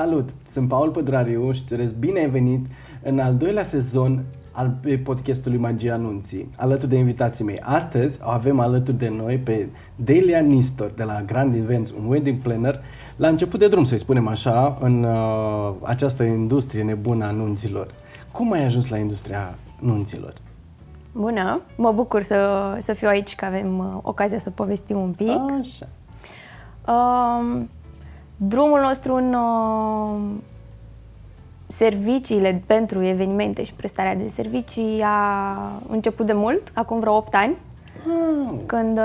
Salut! Sunt Paul Pădurariu și îți urez bine ai venit în al doilea sezon al podcastului Magia Anunții, alături de invitații mei. Astăzi o avem alături de noi pe Delia Nistor de la Grand Events, un wedding planner, la început de drum, să-i spunem așa, în această industrie nebună a nunților. Cum ai ajuns la industria nunților? Bună! Mă bucur să fiu aici, că avem ocazia să povestim un pic. Așa. Drumul nostru în serviciile pentru evenimente și prestarea de servicii a început de mult, acum vreo 8 ani. Când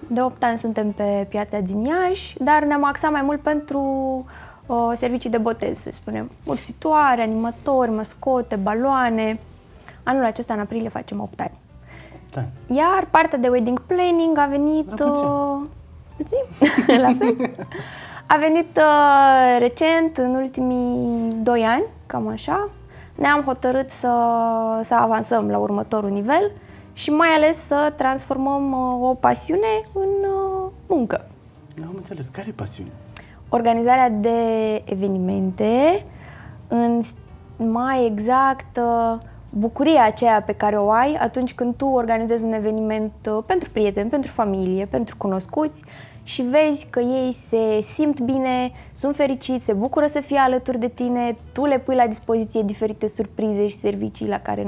de 8 ani suntem pe piața din Iași, dar ne-am axat mai mult pentru servicii de botez, să spunem. Ursitoare, animatori, mascote, baloane. Anul acesta, în aprilie, facem 8 ani. Da. Iar partea de wedding planning a venit... Mulțumim! La fel! A venit recent, în ultimii 2 ani, cam așa. Ne-am hotărât să avansăm la următorul nivel și mai ales să transformăm o pasiune în muncă. Am înțeles. Care e pasiunea? Organizarea de evenimente, mai exact bucuria aceea pe care o ai atunci când tu organizezi un eveniment pentru prieteni, pentru familie, pentru cunoscuți și vezi că ei se simt bine, sunt fericiți, se bucură să fie alături de tine, tu le pui la dispoziție diferite surprize și servicii la care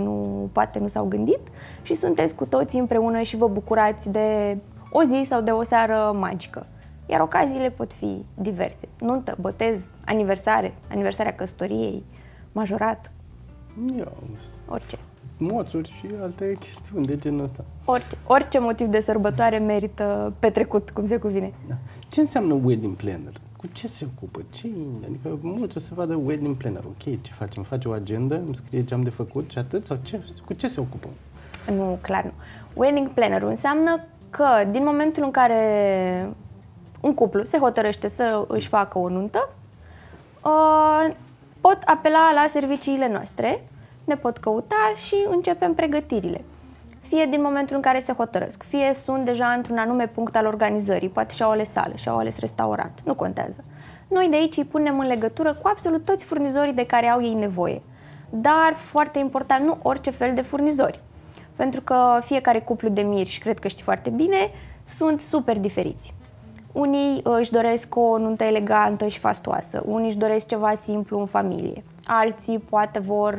poate nu s-au gândit și sunteți cu toții împreună și vă bucurați de o zi sau de o seară magică. Iar ocaziile pot fi diverse. Nuntă, botez, aniversarea căsătoriei, majorat, orice. Moțuri și alte chestiuni de genul ăsta. Orice motiv de sărbătoare merită petrecut, cum se cuvine. Da. Ce înseamnă wedding planner? Cu ce se ocupă? Adică mulți o să vadă wedding planner. Ok, ce facem? Face o agendă, îmi scrie ce am de făcut și atât? Sau cu ce se ocupă? Nu, clar nu. Wedding planner înseamnă că din momentul în care un cuplu se hotărăște să își facă o nuntă, pot apela la serviciile noastre, ne pot căuta și începem pregătirile. Fie din momentul în care se hotărăsc, fie sunt deja într-un anume punct al organizării, poate și-au ales sală, și-au ales restaurant, nu contează. Noi de aici îi punem în legătură cu absolut toți furnizorii de care au ei nevoie. Dar, foarte important, nu orice fel de furnizori. Pentru că fiecare cuplu de miri, și cred că știi foarte bine, sunt super diferiți. Unii își doresc o nuntă elegantă și fastoasă, unii își doresc ceva simplu în familie, alții poate vor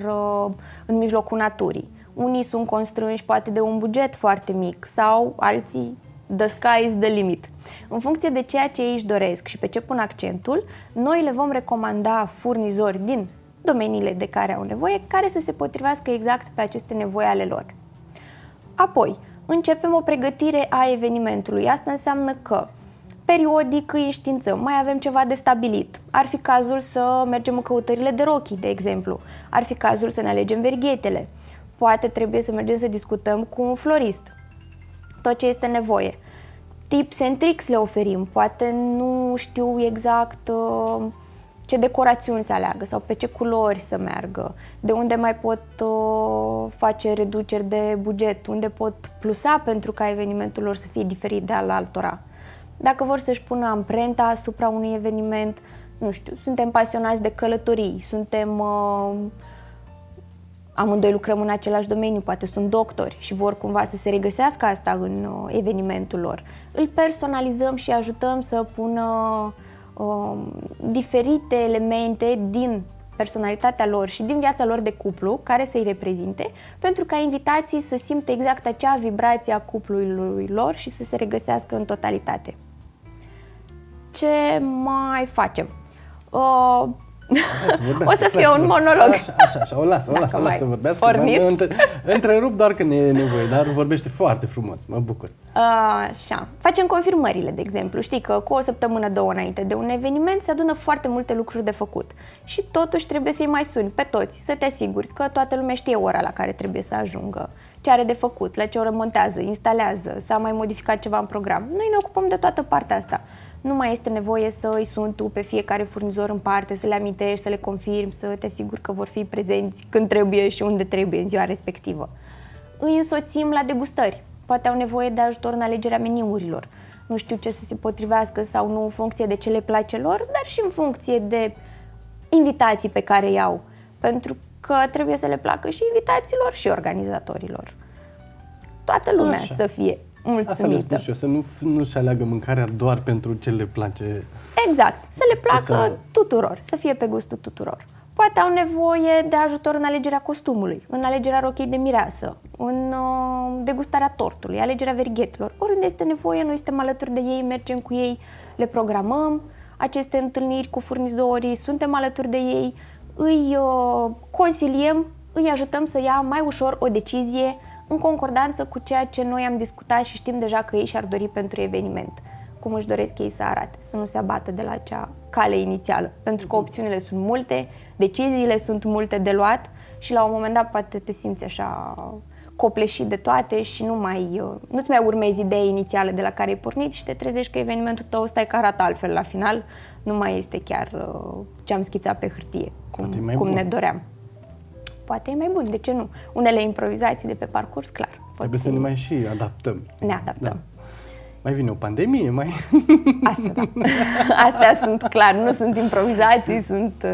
în mijlocul naturii, unii sunt constrânși poate de un buget foarte mic sau alții the sky is the limit. În funcție de ceea ce ei își doresc și pe ce pun accentul, noi le vom recomanda furnizori din domeniile de care au nevoie, care să se potrivească exact pe aceste nevoi ale lor. Apoi, începem o pregătire a evenimentului. Asta înseamnă că periodic îi înștiințăm, mai avem ceva de stabilit. Ar fi cazul să mergem în căutările de rochii, de exemplu. Ar fi cazul să ne alegem verghetele. Poate trebuie să mergem să discutăm cu un florist. Tot ce este nevoie. Tips and tricks le oferim. Poate nu știu exact ce decorațiuni să aleagă sau pe ce culori să meargă, de unde mai pot face reduceri de buget, unde pot plusa pentru ca evenimentul lor să fie diferit de al altora. Dacă vor să-și pună amprenta asupra unui eveniment, nu știu, suntem pasionați de călătorii, amândoi lucrăm în același domeniu, poate sunt doctori și vor cumva să se regăsească asta în evenimentul lor. Îl personalizăm și ajutăm să pună diferite elemente din personalitatea lor și din viața lor de cuplu care să-i reprezinte, pentru ca invitații să simtă exact acea vibrație a cuplului lor și să se regăsească în totalitate. Ce mai facem? O să fie un monolog. Așa, o las să vorbească. Întrerup doar când e nevoie, dar vorbește foarte frumos, mă bucur. Așa. Facem confirmările, de exemplu. Știi că cu o săptămână, 2 înainte de un eveniment se adună foarte multe lucruri de făcut și totuși trebuie să-i mai suni pe toți, să te asiguri că toată lumea știe ora la care trebuie să ajungă, ce are de făcut, la ce oră montează, instalează, s-a mai modificat ceva în program. Noi ne ocupăm de toată partea asta. Nu mai este nevoie să îi suni tu pe fiecare furnizor în parte, să le amintești, să le confirmi, să te asiguri că vor fi prezenți când trebuie și unde trebuie în ziua respectivă. Îi însoțim la degustări. Poate au nevoie de ajutor în alegerea meniurilor. Nu știu ce să se potrivească sau nu în funcție de ce le place lor, dar și în funcție de invitații pe care îi au, pentru că trebuie să le placă și invitaților și organizatorilor. Toată lumea să fie mulțumită. Asta le spun și eu, să nu-și aleagă mâncarea doar pentru ce le place. Exact, să le placă tuturor, să fie pe gustul tuturor. Poate au nevoie de ajutor în alegerea costumului, în alegerea rochiei de mireasă, în degustarea tortului, alegerea verghetelor. Oriunde este nevoie, noi suntem alături de ei, mergem cu ei, le programăm aceste întâlniri cu furnizorii, suntem alături de ei, îi consiliem, îi ajutăm să ia mai ușor o decizie în concordanță cu ceea ce noi am discutat și știm deja că ei și-ar dori pentru eveniment. Cum își doresc ei să arate, să nu se abată de la acea cale inițială. Pentru că opțiunile sunt multe, deciziile sunt multe de luat și la un moment dat poate te simți așa copleșit de toate și nu-ți mai urmezi ideea inițială de la care ai pornit și te trezești că evenimentul tău stai că arată altfel la final, nu mai este chiar ce am schițat pe hârtie, cum ne doream. Poate e mai bun, de ce nu? Unele improvizații de pe parcurs, clar. Trebuie să ne mai și adaptăm. Ne adaptăm. Da. Mai vine o pandemie, Asta, da. Astea sunt clar, nu sunt improvizații, sunt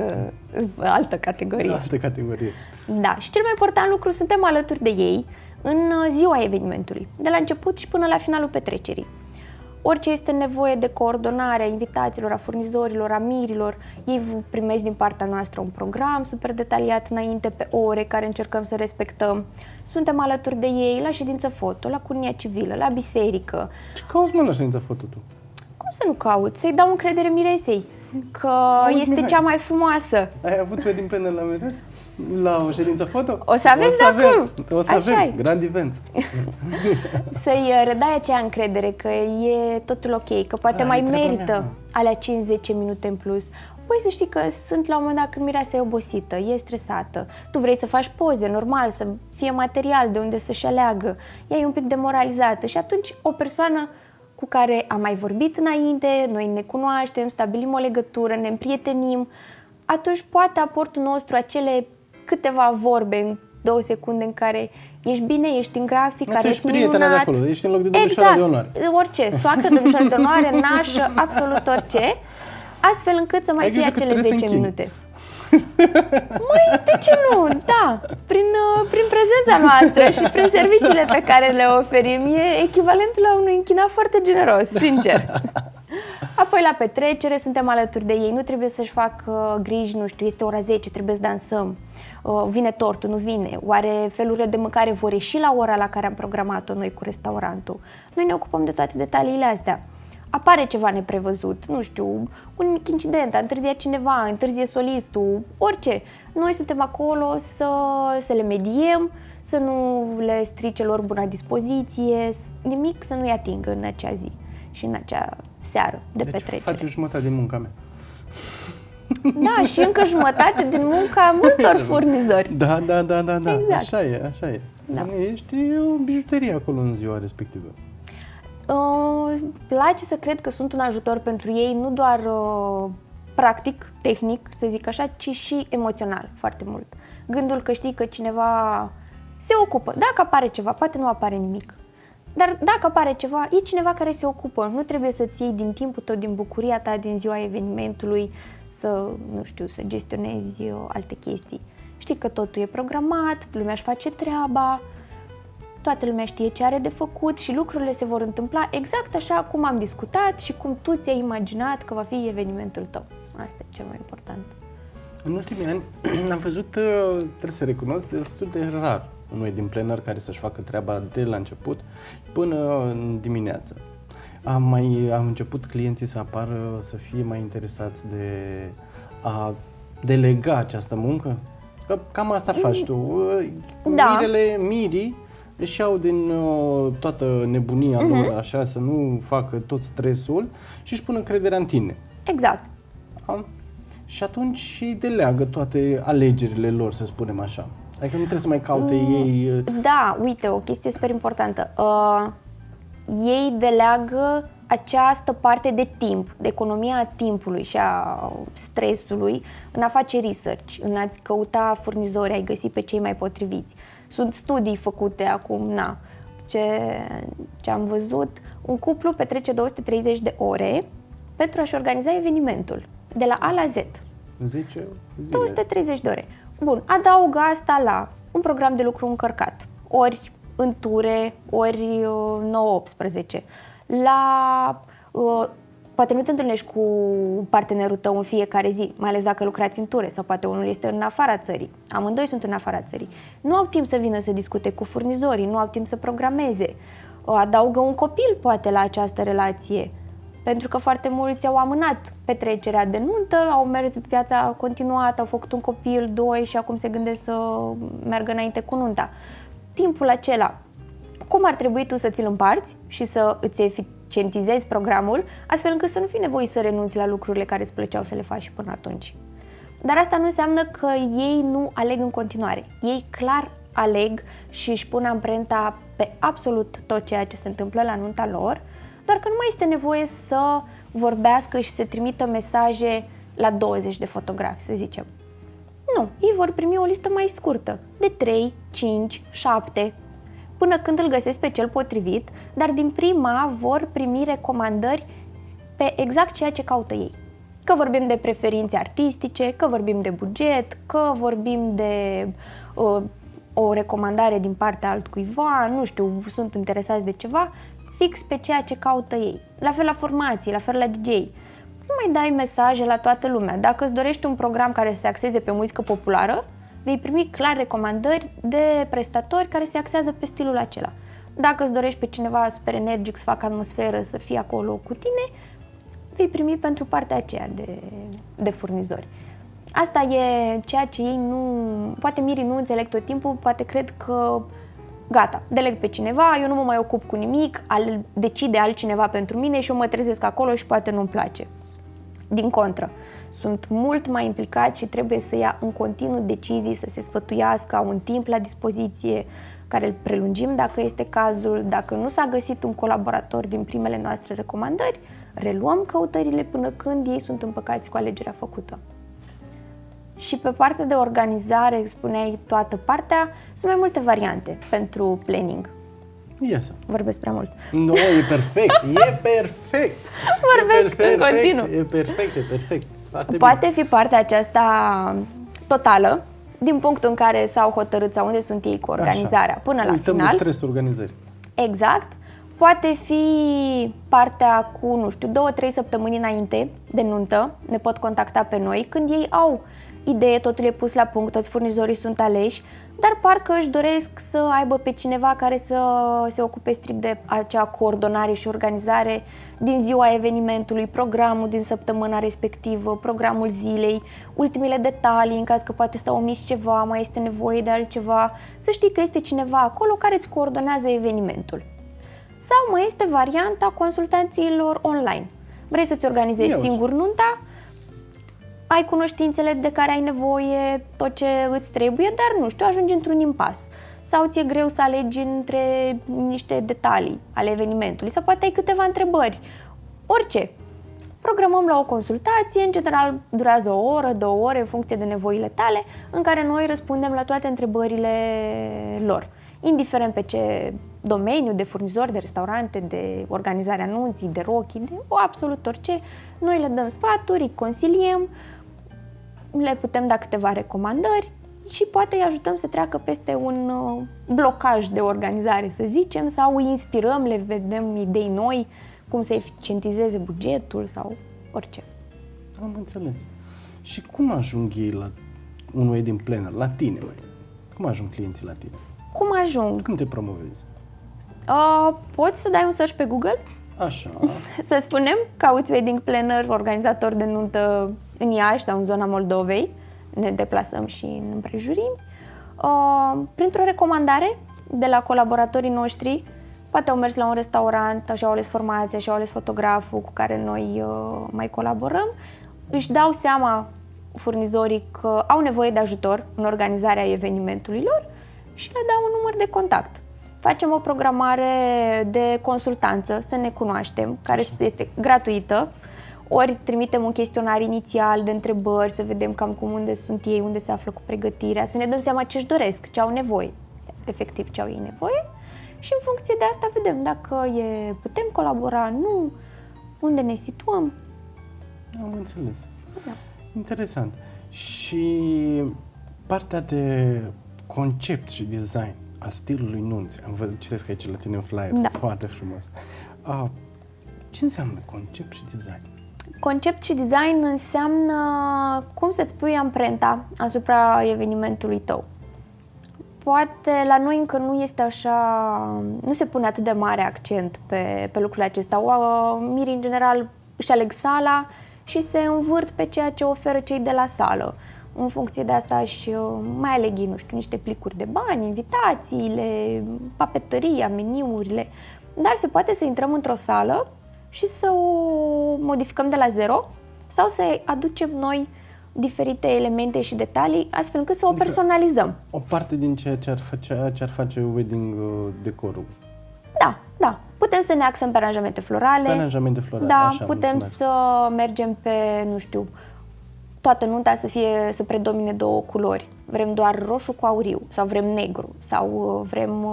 altă categorie. Altă categorie. Da, și cel mai important lucru, suntem alături de ei în ziua evenimentului, de la început și până la finalul petrecerii. Orice este nevoie de coordonare a invitaților, a furnizorilor, a mirilor, ei primesc din partea noastră un program super detaliat înainte pe ore care încercăm să respectăm. Suntem alături de ei la ședință foto, la cununia civilă, la biserică. Ce cauți, mă, la ședința foto tu? Cum să nu caut? Să-i dau încredere miresei, că este cea mai frumoasă. Ai avut pe din plenă la mireasă? La o ședință foto? O să aveți de acum. O să avem, grand event. Să-i redai acea încredere că e totul ok, că poate mai merită alea 5-10 minute în plus. Păi să știi că sunt la un moment dat când mireasa e obosită, e stresată, tu vrei să faci poze, normal, să fie material de unde să-și aleagă, ea e un pic demoralizată și atunci o persoană cu care am mai vorbit înainte, noi ne cunoaștem, stabilim o legătură, ne împrietenim, atunci poate aportul nostru, acele câteva vorbe în 2 secunde în care ești bine, ești în grafic, arăți minunat. De acolo, ești în loc de domnișoara de onoare. Orice, soacră, domnișoară de onoare, nașă, absolut orice, astfel încât să mai fie acele 10 minute. Măi, de ce nu? Da, prin prezența noastră și prin serviciile pe care le oferim, e echivalentul la unui închinat foarte generos, sincer. Apoi la petrecere suntem alături de ei, nu trebuie să-și facă griji, nu știu, este ora 10, trebuie să dansăm, vine tortul, nu vine, oare felurile de mâncare vor ieși la ora la care am programat-o noi cu restaurantul. Noi ne ocupăm de toate detaliile astea. Apare ceva neprevăzut, nu știu, un mic incident, a întârziat cineva, întârzie solistul, orice. Noi suntem acolo să le mediem, să nu le strice lor buna dispoziție, nimic să nu-i atingă în acea zi și în acea seară de petrecere. Faci o jumătate din munca mea. Da, și încă jumătate din munca multor furnizori. Da. Exact. Așa e. Da. Ești o bijuterie acolo în ziua respectivă. Place să cred că sunt un ajutor pentru ei, nu doar practic, tehnic, să zic așa, ci și emoțional, foarte mult. Gândul că știi că cineva se ocupă. Dacă apare ceva, poate nu apare nimic. Dar dacă apare ceva, e cineva care se ocupă. Nu trebuie să-ți iei din timpul tău, din bucuria ta, din ziua evenimentului, să gestionezi alte chestii. Știi că totul e programat, lumea își face treaba, toată lumea știe ce are de făcut și lucrurile se vor întâmpla exact așa cum am discutat și cum tu ți-ai imaginat că va fi evenimentul tău. Asta e cel mai important. În ultimii ani am văzut, trebuie să recunosc, destul de rar unui din plenar care să-și facă treaba de la început până în dimineață. Am început clienții să apară, să fie mai interesați de a delega această muncă. Că cam asta faci tu. Da. Mirii își iau din toată nebunia lor, așa, să nu facă tot stresul și își pun încrederea în tine. Exact. Da? Și atunci îi deleagă toate alegerile lor, să spunem așa. Adică nu trebuie să mai caute ei... Da, uite, o chestie super importantă. Ei deleagă această parte de timp, de economia timpului și a stresului în a face research, în a-ți căuta furnizori, a-i găsi pe cei mai potriviți. Sunt studii făcute acum, ce am văzut, un cuplu petrece 230 de ore pentru a-și organiza evenimentul, de la A la Z. 10 zile. 230 de ore. Bun, adaugă asta la un program de lucru încărcat, ori în ture, ori 9-18. Poate nu te întâlnești cu partenerul tău în fiecare zi, mai ales dacă lucrați în ture sau poate unul este în afara țării. Amândoi sunt în afara țării. Nu au timp să vină să discute cu furnizorii, nu au timp să programeze. Adaugă un copil poate la această relație, pentru că foarte mulți au amânat petrecerea de nuntă, au mers viața continuată, au făcut un copil, 2 și acum se gândesc să meargă înainte cu nunta. Timpul acela, cum ar trebui tu să ți-l împarți și să îți eficientizezi programul, astfel încât să nu fii nevoit să renunți la lucrurile care îți plăceau să le faci și până atunci. Dar asta nu înseamnă că ei nu aleg în continuare. Ei clar aleg și își pun amprenta pe absolut tot ceea ce se întâmplă la nunta lor, doar că nu mai este nevoie să vorbească și să trimită mesaje la 20 de fotografi, să zicem. Nu, ei vor primi o listă mai scurtă, de 3, 5, 7, până când îl găsesc pe cel potrivit, dar din prima vor primi recomandări pe exact ceea ce caută ei. Că vorbim de preferințe artistice, că vorbim de buget, că vorbim de o recomandare din partea altcuiva, nu știu, sunt interesați de ceva, fix pe ceea ce caută ei. La fel la formații, la fel la DJ. Nu mai dai mesaje la toată lumea. Dacă îți dorești un program care se axeze pe muzică populară, vei primi clar recomandări de prestatori care se axează pe stilul acela. Dacă îți dorești pe cineva super energic să facă atmosferă, să fie acolo cu tine, vei primi pentru partea aceea de furnizori. Asta e ceea ce ei nu... Poate mirii nu înțeleg tot timpul, poate cred că gata, deleg pe cineva, eu nu mă mai ocup cu nimic, decide altcineva pentru mine și eu mă trezesc acolo și poate nu-mi place. Din contră, sunt mult mai implicați și trebuie să ia în continuu decizii, să se sfătuiască, au un timp la dispoziție care îl prelungim dacă este cazul. Dacă nu s-a găsit un colaborator din primele noastre recomandări, reluăm căutările până când ei sunt împăcați cu alegerea făcută. Și pe partea de organizare, spuneai toată partea, sunt mai multe variante pentru planning. Yes. Vorbesc prea mult. Nu, e perfect, e perfect. Vorbesc în continuu. E perfect. Poate fi partea aceasta totală, din punctul în care s-au hotărât sau unde sunt ei cu organizarea. Așa. Până la Uităm final. de stresul organizării. Exact. Poate fi partea cu, nu știu, 2-3 săptămâni înainte de nuntă, ne pot contacta pe noi, când ei au idee, totul e pus la punct, toți furnizorii sunt aleși, dar parcă își doresc să aibă pe cineva care să se ocupe strict de acea coordonare și organizare din ziua evenimentului, programul din săptămâna respectivă, programul zilei, ultimele detalii în caz că poate s-a omis ceva, mai este nevoie de altceva, să știi că este cineva acolo care îți coordonează evenimentul. Sau mai este varianta consultațiilor online. Vrei să-ți organizezi singur nunta, ai cunoștințele de care ai nevoie, tot ce îți trebuie, dar nu știu, ajungi într-un impas. Sau ți-e greu să alegi între niște detalii ale evenimentului, sau poate ai câteva întrebări. Orice. Programăm la o consultație, în general durează o oră, 2 ore, în funcție de nevoile tale, în care noi răspundem la toate întrebările lor. Indiferent pe ce domeniu, de furnizori, de restaurante, de organizarea anunții, de rochii, de absolut orice, noi le dăm sfaturi, îi consiliem, le putem da câteva recomandări și poate îi ajutăm să treacă peste un blocaj de organizare, să zicem, sau îi inspirăm, le vedem idei noi, cum să eficientizeze bugetul sau orice. Am înțeles. Și cum ajung ei la un wedding planner, la tine? Cum ajung clienții la tine? Cum ajung? Cum te promovezi? Poți să dai un search pe Google? Așa. Să spunem, cauți wedding planner, organizator de nuntă în Iași sau în zona Moldovei. Ne deplasăm și în împrejurimi. Printr-o recomandare de la colaboratorii noștri, poate au mers la un restaurant, și-au ales formația, și-au ales fotograful cu care noi mai colaborăm, își dau seama furnizorii că au nevoie de ajutor în organizarea evenimentului lor și le dau un număr de contact. Facem o programare de consultanță, să ne cunoaștem, care este gratuită, ori trimitem un chestionar inițial de întrebări, să vedem cam cum unde sunt ei, unde se află cu pregătirea, să ne dăm seama ce își doresc, ce au nevoie, efectiv ce au ei nevoie, și în funcție de asta vedem dacă putem colabora, nu, unde ne situăm. Am înțeles. Da. Interesant. Și partea de concept și design al stilului nunții, am văzut, citesc aici la tine în flyer, Da. foarte frumos. Ce înseamnă concept și design? Concept și design înseamnă cum să-ți pui amprenta asupra evenimentului tău. Poate la noi încă nu este așa, nu se pune atât de mare accent pe lucrurile acestea. Mirii în general își aleg sala și se învârt pe ceea ce oferă cei de la sală. În funcție de asta își mai aleg ei, nu știu, niște plicuri de bani, invitațiile, papetăria, meniurile. Dar se poate să intrăm într-o sală și să o modificăm de la zero sau să aducem noi diferite elemente și detalii astfel încât să o personalizăm. O parte din ceea ce ar face wedding decorul. Da. Putem să ne axăm pe aranjamente florale. Pe aranjamente florale, Da, așa, putem mulțumesc. să mergem pe, nu știu, toată nunta să predomine două culori. Vrem doar roșu cu auriu sau vrem negru sau vrem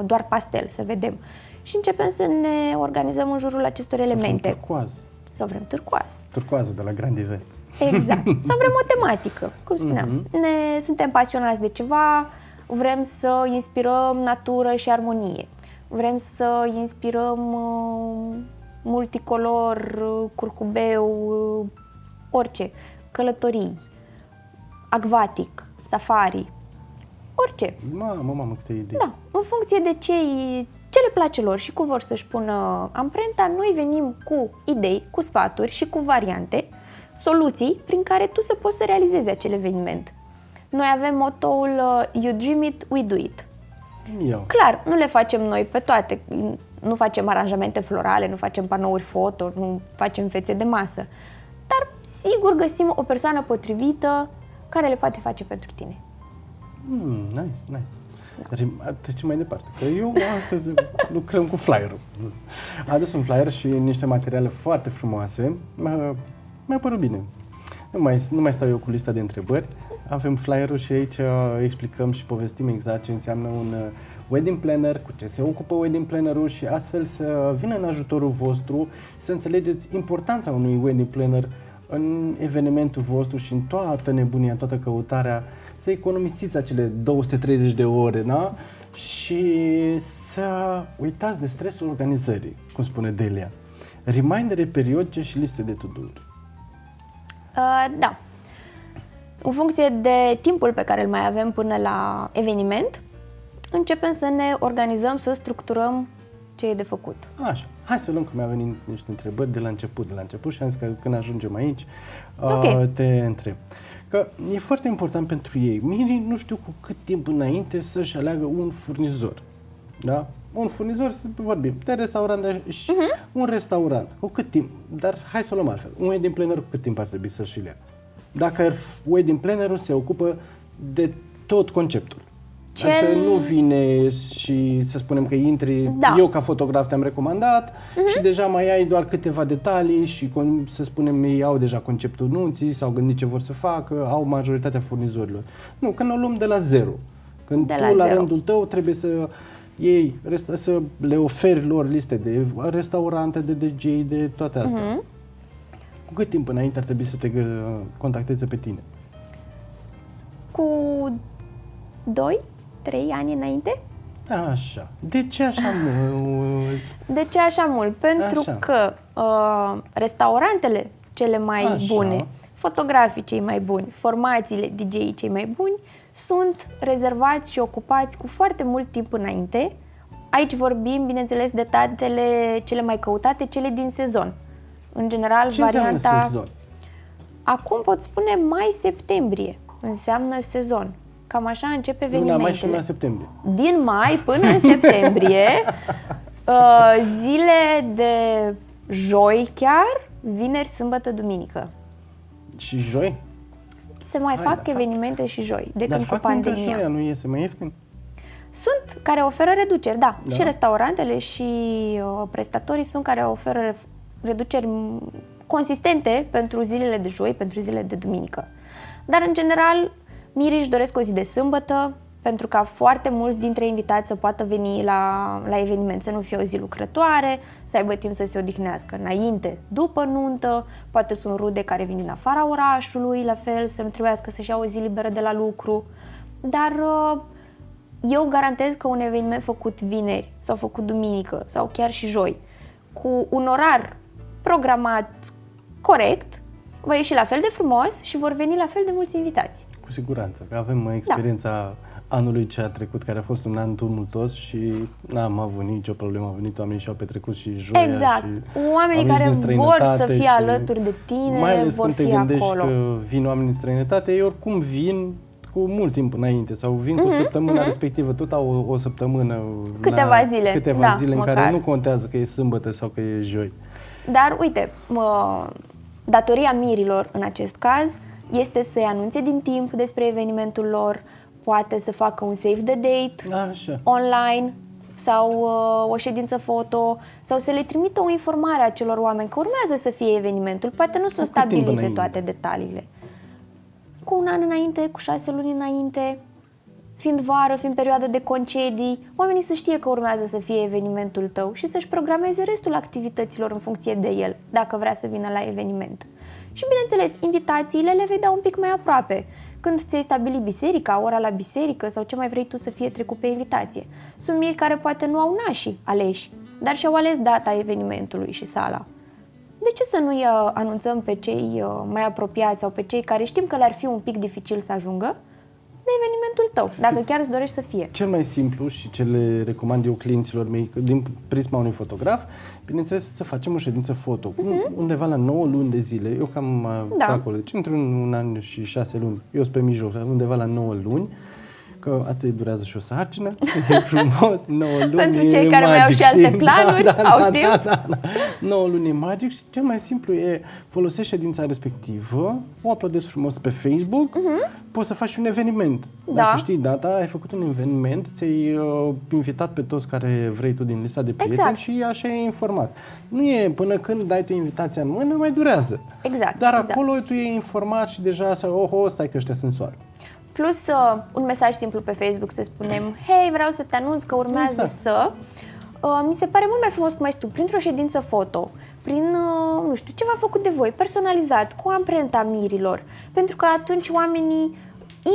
doar pastel, să vedem. Și începem să ne organizăm în jurul acestor elemente. Turcoaz. Sau vrem turcoaz. Turcoază de la Grand Events. Exact. Sau vrem o tematică, cum spuneam. Suntem pasionați de ceva, vrem să inspirăm natură și armonie. Vrem să inspirăm multicolor, curcubeu, orice, călătorii, acvatic, safari, orice. Mamă, câte idei. Da, în funcție de ce le place lor și cum vor să-și pună amprenta, noi venim cu idei, cu sfaturi și cu variante, soluții prin care tu să poți să realizezi acel eveniment. Noi avem motoul You Dream It, We Do It. Clar, nu le facem noi pe toate, nu facem aranjamente florale, nu facem panouri foto, nu facem fețe de masă, dar sigur găsim o persoană potrivită care le poate face pentru tine. Nice. Trecem mai departe, că eu astăzi lucrăm cu flyer-ul. A adus un flyer și niște materiale foarte frumoase, mi-a părut bine. Nu mai stau eu cu lista de întrebări. Avem flyer-ul și aici explicăm și povestim exact ce înseamnă un wedding planner, cu ce se ocupă wedding planner-ul și astfel să vină în ajutorul vostru să înțelegeți importanța unui wedding planner în evenimentul vostru și în toată nebunia, toată căutarea, să economisiți acele 230 de ore, da? Și să uitați de stresul organizării, cum spune Delia. Remindere periodice și liste de to-do-uri. Da. În funcție de timpul pe care îl mai avem până la eveniment, începem să ne organizăm, să structurăm ce e de făcut. Așa. Hai să luăm, că mi-au venit niște întrebări de la început și am zis că când ajungem aici, te întreb. Că e foarte important pentru ei. Mirii nu știu cu cât timp înainte să-și aleagă un furnizor. Da? Un furnizor, să vorbim, de restaurant și un restaurant. Cu cât timp? Dar hai să o luăm altfel. Un wedding planner cu cât timp ar trebui să-și ia? Dacă wedding planner-ul se ocupă de tot conceptul. Adică nu vine și să spunem că intri, eu ca fotograf te-am recomandat și deja mai ai doar câteva detalii și să spunem ei au deja conceptul nunții, s-au gândit ce vor să facă, au majoritatea furnizorilor. Nu, când o luăm de la zero. Când la rândul tău trebuie să iei, să le oferi lor liste de restaurante, de DJ, de toate astea. Cu cât timp înainte ar trebui să te contacteze pe tine? Cu 2-3 ani înainte? Așa. De ce așa mult? De ce așa mult? Pentru că restaurantele cele mai bune, fotografii cei mai buni, formațiile DJ cei mai buni sunt rezervați și ocupați cu foarte mult timp înainte. Aici vorbim, bineînțeles, de datele cele mai căutate, cele din sezon. În general, ce varianta... înseamnă sezon? Acum pot spune mai-septembrie înseamnă sezon. Cam așa încep evenimentele. Luna mai și luna septembrie. Din mai până în septembrie, zile de joi chiar, vineri, sâmbătă, duminică. Și joi? Se mai fac evenimente și joi, de când cu pandemia. Dar nu iese mai ieftin? Sunt care oferă reduceri, da. Și restaurantele și prestatorii sunt care oferă reduceri consistente pentru zilele de joi, pentru zilele de duminică. Dar, în general, mirii își doresc o zi de sâmbătă, pentru ca foarte mulți dintre invitați să poată veni la eveniment, să nu fie o zi lucrătoare, să aibă timp să se odihnească înainte, după nuntă, poate sunt rude care vin din afara orașului, la fel, să nu trebuiască să-și ia o zi liberă de la lucru, dar eu garantez că un eveniment făcut vineri sau făcut duminică sau chiar și joi, cu un orar programat corect, va ieși la fel de frumos și vor veni la fel de mulți invitați. Cu siguranță, că avem experiența anului ce a trecut, care a fost un an tumultos și n-am avut nicio problemă. Au venit oamenii și au petrecut și joia. Exact. Și oamenii care vor să fie alături de tine, mai ales vor când te fi gândești acolo. că vin oameni din străinătate, ei oricum vin cu mult timp înainte sau vin cu săptămâna respectivă, tot au o săptămână, Câteva zile, zile în măcar. care nu contează că e sâmbătă sau că e joi. Dar uite, datoria mirilor în acest caz este să-i anunțe din timp despre evenimentul lor, poate să facă un save the date Așa. online sau o ședință foto sau să le trimită o informare acelor oameni că urmează să fie evenimentul. Poate nu sunt cât timp stabilite înainte? toate detaliile. Cu un an înainte, cu 6 luni înainte, fiind vară, fiind perioadă de concedii, oamenii să știe că urmează să fie evenimentul tău și să-și programeze restul activităților în funcție de el, dacă vrea să vină la eveniment. Și bineînțeles, invitațiile le vei da un pic mai aproape. Când ți-ai stabilit biserica, ora la biserică sau ce mai vrei tu să fie trecut pe invitație. Sunt miri care poate nu au nașii aleși, dar și-au ales data evenimentului și sala. De ce să nu-i anunțăm pe cei mai apropiați sau pe cei care știm că le-ar fi un pic dificil să ajungă de evenimentul tău, dacă chiar îți dorești să fie? Cel mai simplu și ce le recomand eu clienților mei, din prisma unui fotograf, bineînțeles să facem o ședință foto, undeva la 9 luni de zile, eu cam acolo, deci între un an și 6 luni, eu sunt pe mijloc, undeva la 9 luni, că atât durează și o sarcină, e frumos, 9 luni Pentru cei care mai au și alte planuri, au timp. Da. 9 luni e magic și cel mai simplu e folosești ședința respectivă, o uploadezi frumos pe Facebook, poți să faci un eveniment. Dacă știi data, ai făcut un eveniment, ți-ai invitat pe toți care vrei tu din lista de prieteni și așa e informat. Nu e până când dai tu invitația în mână, mai durează. Dar acolo tu e informat și deja stai că ăștia sunt soare. Plus un mesaj simplu pe Facebook să spunem: hei, vreau să te anunț că urmează să... mi se pare mult mai frumos cum ai tu, printr-o ședință foto, prin, nu știu, ceva făcut de voi, personalizat, cu amprenta mirilor, pentru că atunci oamenii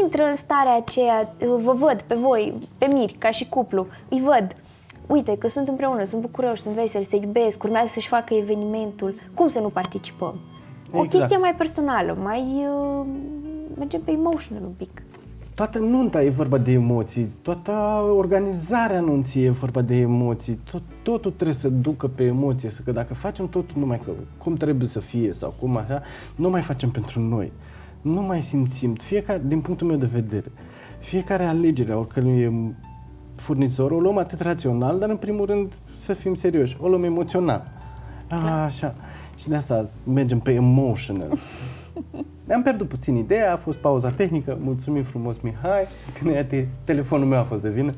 intră în starea aceea, vă văd pe voi, pe miri, ca și cuplu, îi văd. Uite că sunt împreună, sunt bucuroși, sunt veseli, se iubesc, urmează să-și facă evenimentul, cum să nu participăm? O chestie mai personală, mai... mergem pe emotional un pic. Toată nunta e vorba de emoții, toată organizarea nunții e vorba de emoții, totul trebuie să ducă pe emoție, că dacă facem totul numai că cum trebuie să fie sau cum așa, nu mai facem pentru noi, nu mai simțim, fiecare, din punctul meu de vedere, fiecare alegere a oricărui furnizor o luăm atât rațional, dar în primul rând să fim serioși, o luăm emoțional. Așa. Și de asta mergem pe emotional. Ne-am pierdut puțin ideea, a fost pauza tehnică, mulțumim frumos Mihai, că telefonul meu a fost de vină.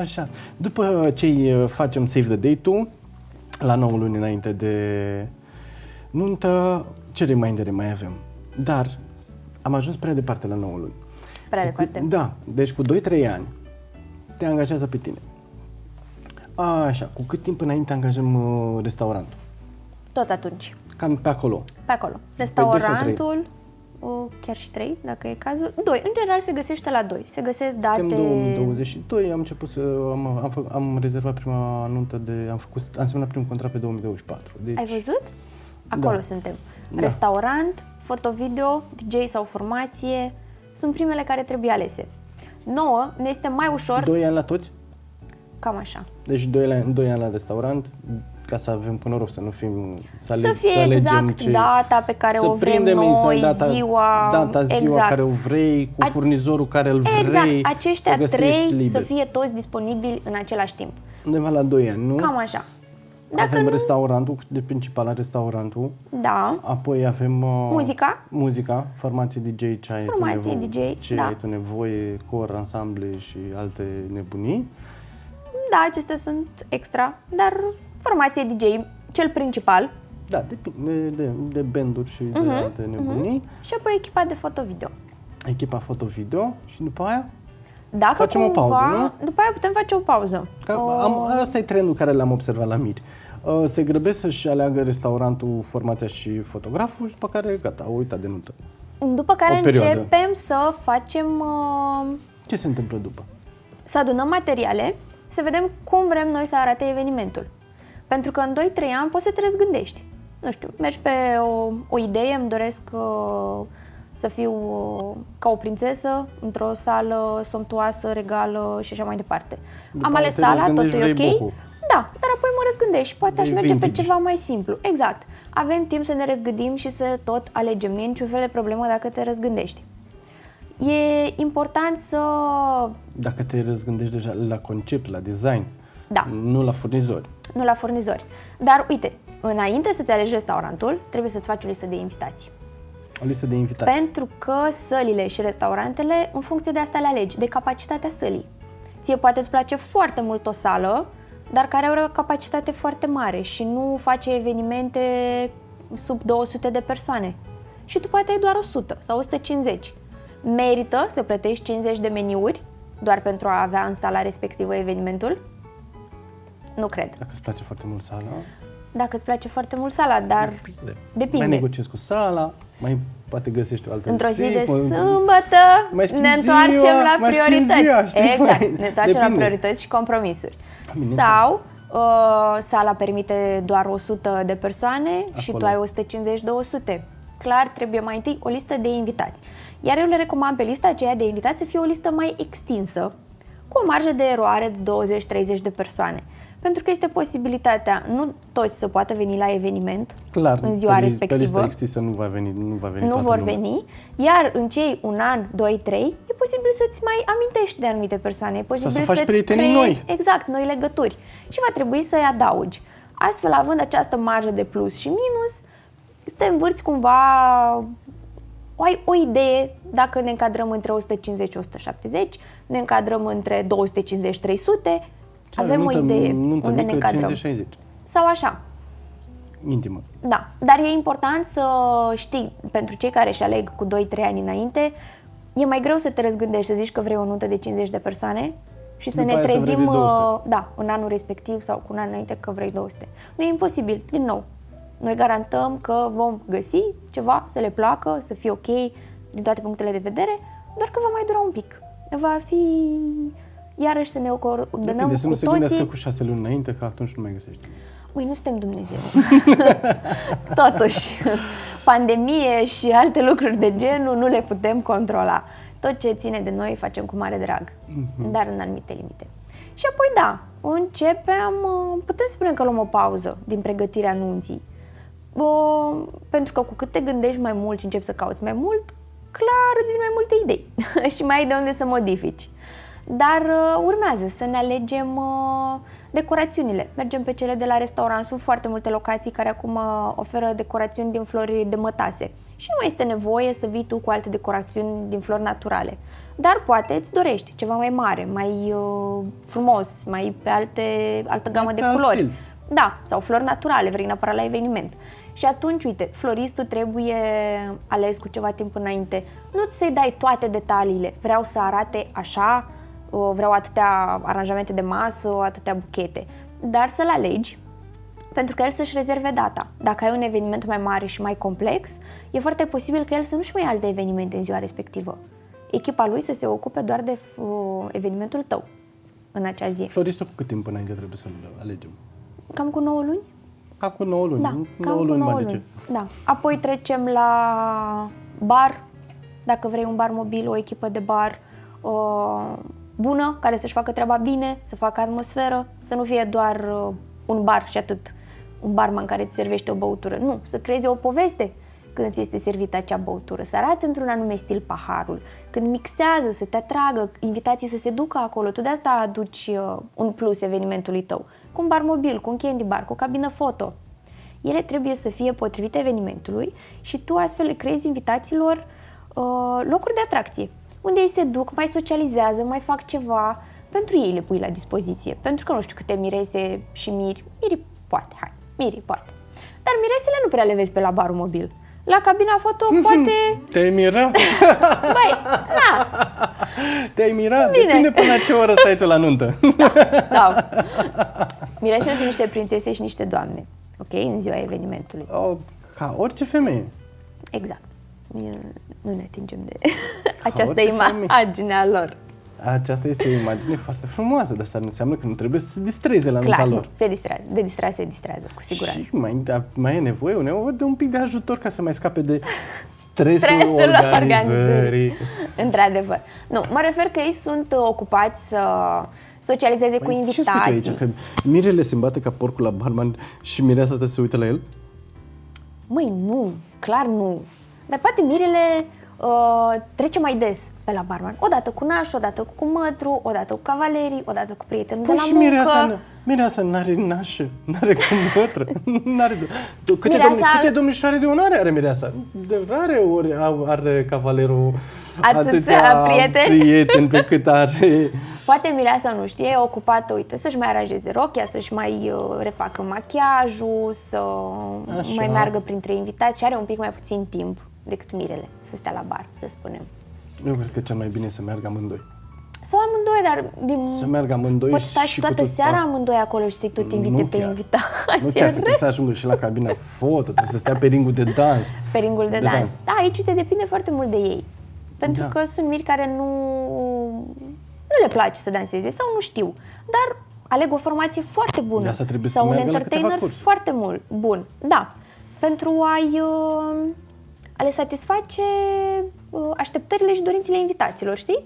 Așa, după ce facem save the date-ul, la 9 luni înainte de nuntă, ce remindere mai avem? Dar am ajuns prea departe la 9 luni. Prea departe? Da, deci cu 2-3 ani te angajează pe tine. Așa, cu cât timp înainte angajăm restaurantul? Tot atunci. Cam pe acolo. Pe acolo. Restaurantul, chiar și 3, dacă e cazul. 2. În general se găsește la 2. Se găsesc date... Suntem 2022, am început să... Am rezervat prima nuntă am semnat primul contract pe 2024. Deci... Ai văzut? Acolo suntem. Restaurant, foto-video, DJ sau formație, sunt primele care trebuie alese. 9 ne este mai ușor... 2 ani la toți? Cam așa. Deci 2 ani la restaurant, ca să avem noroc, să nu fim... Să fie exact data pe care o vrem noi, ziua care o vrei, cu furnizorul care îl vrei. Exact, aceștia 3 să fie toți disponibili în același timp. Undeva la 2 ani, nu? Cam așa. Avem restaurantul, de principal restaurantul. Da. Apoi avem muzica, formație DJ, ce ai tu nevoie, cor, ansamble și alte nebunii. Da, acestea sunt extra, dar formație DJ, cel principal. Da, de banduri și de alte nebunii. Și apoi echipa de foto-video. echipa foto-video și după aia Dacă facem cumva, o pauză, nu? După aia putem face o pauză. Asta e trendul care l-am observat la Miri. Se grăbesc să-și aleagă restaurantul, formația și fotograful și după care gata, au uitat de nuntă. După care O perioadă. începem să facem, Ce se întâmplă după? să adunăm materiale, să vedem cum vrem noi să arate evenimentul. Pentru că în 2-3 ani poți să te răzgândești. Nu știu, mergi pe o idee, îmi doresc să fiu ca o prințesă într-o sală somptuoasă, regală și așa mai departe. După Am aia ales te sala, răzgândești, totul e vrei ok. bohul. Da, dar apoi mă răzgândesc și poate aș Vrei merge pe vintage. ceva mai simplu. Exact. Avem timp să ne răzgândim și să tot alegem. Nu e niciun fel de problemă dacă te răzgândești. E important să... Dacă te răzgândești deja la concept, la design, Da. nu la furnizori. Nu la furnizori. Dar uite, înainte să-ți alegi restaurantul, trebuie să-ți faci o listă de invitații. O listă de invitați. Pentru că sălile și restaurantele, în funcție de asta le alegi, de capacitatea sălii. Ție poate îți place foarte mult o sală, dar care are o capacitate foarte mare și nu face evenimente sub 200 de persoane. Și tu poate ai doar 100 sau 150. Merită să plătești 50 de meniuri doar pentru a avea în sala respectivă evenimentul? Nu cred. Dacă îți place foarte mult sala, Dacă îți place foarte mult sala, dar depinde. Mai negociezi cu sala, mai poate găsești o altă Într-o zi de mai- sâmbătă mai schimbi ne întoarcem ziua, la mai schimbi priorități. ziua, știi? Exact, Mai- ne întoarcem la depinde. priorități și compromisuri. Bineînțeles. Sau sala permite doar 100 de persoane și Acolo. tu ai 150-200. Clar, trebuie mai întâi o listă de invitați. Iar eu le recomand pe lista aceea de invitați să fie o listă mai extinsă, cu o marjă de eroare de 20-30 de persoane. Pentru că este posibilitatea, nu toți să poată veni la eveniment Clar, în ziua pe respectivă. lista extinsă nu va veni Nu toată vor lumea. veni, iar în cei un an, 2, 3, e posibil să-ți mai amintești de anumite persoane, e posibil să faci să-ți prietenii creezi, noi. exact, noi legături și va trebui să-i adaugi. Astfel, având această marjă de plus și minus, te învârți cumva, ai o idee dacă ne încadrăm între 150-170, ne încadrăm între 250-300, avem o idee nuntă unde ne mică, încadrăm. 50-60. Sau așa. Intimă. Da, dar e important să știi, pentru cei care își aleg cu 2-3 ani înainte, e mai greu să te răzgândești, să zici că vrei o nuntă de 50 de persoane și să După ne aia să vrei trezim de 200. da, în anul respectiv sau cu un an înainte că vrei 200. Nu e imposibil, din nou. Noi garantăm că vom găsi ceva să le placă, să fie ok din toate punctele de vedere, doar că va mai dura un pic. Va fi iarăși să ne coordonăm Depinde, să nu cu se gândească toții. cu 6 luni înainte, că atunci nu mai găsești. Măi, nu suntem Dumnezeu. Totuși, pandemie și alte lucruri de genul nu le putem controla. Tot ce ține de noi facem cu mare drag, dar în anumite limite. Și apoi, da, începem, putem spune că luăm o pauză din pregătirea nunții. Pentru că cu cât te gândești mai mult și începi să cauți mai mult, clar îți vin mai multe idei și mai ai de unde să modifici. Dar urmează să ne alegem decorațiunile. Mergem pe cele de la restaurant. Sunt foarte multe locații care acum oferă decorațiuni din flori de mătase. Și nu mai este nevoie să vii tu cu alte decorațiuni din flori naturale. Dar poate îți dorești ceva mai mare, mai frumos, mai pe altă gamă de pe alt culori. stil. Da, sau flori naturale, vrei neapărat la eveniment. Și atunci, uite, floristul trebuie ales cu ceva timp înainte. Nu să-i dai toate detaliile. Vreau să arate așa, vreau atâtea aranjamente de masă, atâtea buchete. Dar să-l alegi, pentru că el să-și rezerve data. Dacă ai un eveniment mai mare și mai complex, e foarte posibil că el să nu-și mai ia alte evenimente în ziua respectivă. Echipa lui să se ocupe doar de evenimentul tău în acea zi. Floristul cu cât timp înainte trebuie să-l alegem? Cam cu 9 luni? Cam cu 9 luni. Da, 9 cam cu luni 9 magice. luni. Da. Apoi trecem la bar, dacă vrei un bar mobil, o echipă de bar bună, care să-și facă treaba bine, să facă atmosferă, să nu fie doar un bar și atât, un barman care îți servește o băutură. Nu, să creezi o poveste când ți este servită acea băutură, să arate într-un anume stil paharul, când mixează, să te atragă, invitații să se ducă acolo, tu de asta aduci un plus evenimentului tău, cu un bar mobil, cu un candy bar, cu o cabină foto. Ele trebuie să fie potrivite evenimentului și tu astfel le creezi invitaților locuri de atracție, unde ei se duc, mai socializează, mai fac ceva, pentru ei le pui la dispoziție, pentru că nu știu câte mirese și miri poate, hai, miri poate. Dar miresele nu prea le vezi pe la barul mobil. La cabina foto poate... Te-ai mirat? Băi, na, Te-ai mirat? Bine. Depinde până la ce oră stai tu la nuntă. stau. Miresele sunt niște prințese și niște doamne, ok? În ziua evenimentului. Ca orice femeie. Exact. Nu ne atingem de această orice imagine a lor. Aceasta este o imagine foarte frumoasă, dar asta nu înseamnă că nu trebuie să se distreze la Clar, nunta nu, lor. se distrează. De distrat se distrează, cu siguranță. Și mai e nevoie uneori de un pic de ajutor ca să mai scape de stresul Stresul organizării. Într-adevăr. Nu, mă refer că ei sunt ocupați să socializeze cu Ce spui tu invitații. aici? Că mirele se îmbate ca porcul la barman și mireasa asta se uită la el? Măi, nu, clar nu. Dar poate mirele trece mai des pe la barman. Odată cu nașul, odată cu mătru, odată cu cavalerii, odată cu prietenul de la și muncă. mireasa n-are nașă, n-are cumătră, n-are... Mireasa- Câte domnișoare de onoare are mireasa? De rare ori are cavalerul Atâția prieteni. pe cât are... Poate mireasa nu știe, e ocupată, uite, să-și mai aranjeze rochia, să-și mai refacă machiajul, să Așa. mai meargă printre invitați și are un pic mai puțin timp decât mirele să stea la bar, să spunem. Eu cred că cel mai bine e să meargă amândoi. Sau amândoi, dar Să meargă amândoi poți sta și toată seara amândoi acolo și să-i tot invite pe invitați. Nu chiar, că trebuie să ajungă și la cabina foto, trebuie să stea pe ringul de dans. Pe ringul de dans. Da, aici te depinde foarte mult de ei. Pentru Da. că sunt miri care nu le place să danseze sau nu știu. Dar aleg o formație foarte bună. De asta trebuie sau să un meargă la câteva entertainer cursuri. foarte mult bun. Da. Pentru a le satisface așteptările și dorințele invitaților, știi?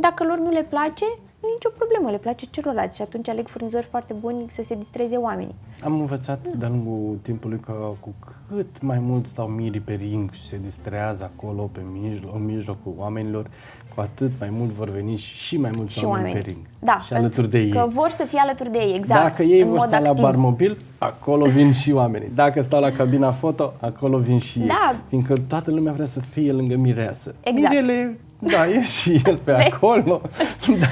Dacă lor nu le place, nu e nicio problemă, le place celorlalți și atunci aleg furnizori foarte buni să se distreze oamenii. Am învățat de-a lungul timpului că cu cât mai mult stau mirii pe ring și se distrează acolo în mijlocul oamenilor, cu atât mai mult vor veni și mai mulți Și oameni oamenii. pe ring. Da, și alături de ei. că vor să fie alături de ei, exact. Dacă ei în vor mod sta la activ. bar mobil, acolo vin și oamenii. Dacă stau la cabina foto, acolo vin și ei. Da. Fiindcă toată lumea vrea să fie lângă mireasă. Exact. Mirele, da, e și el pe acolo,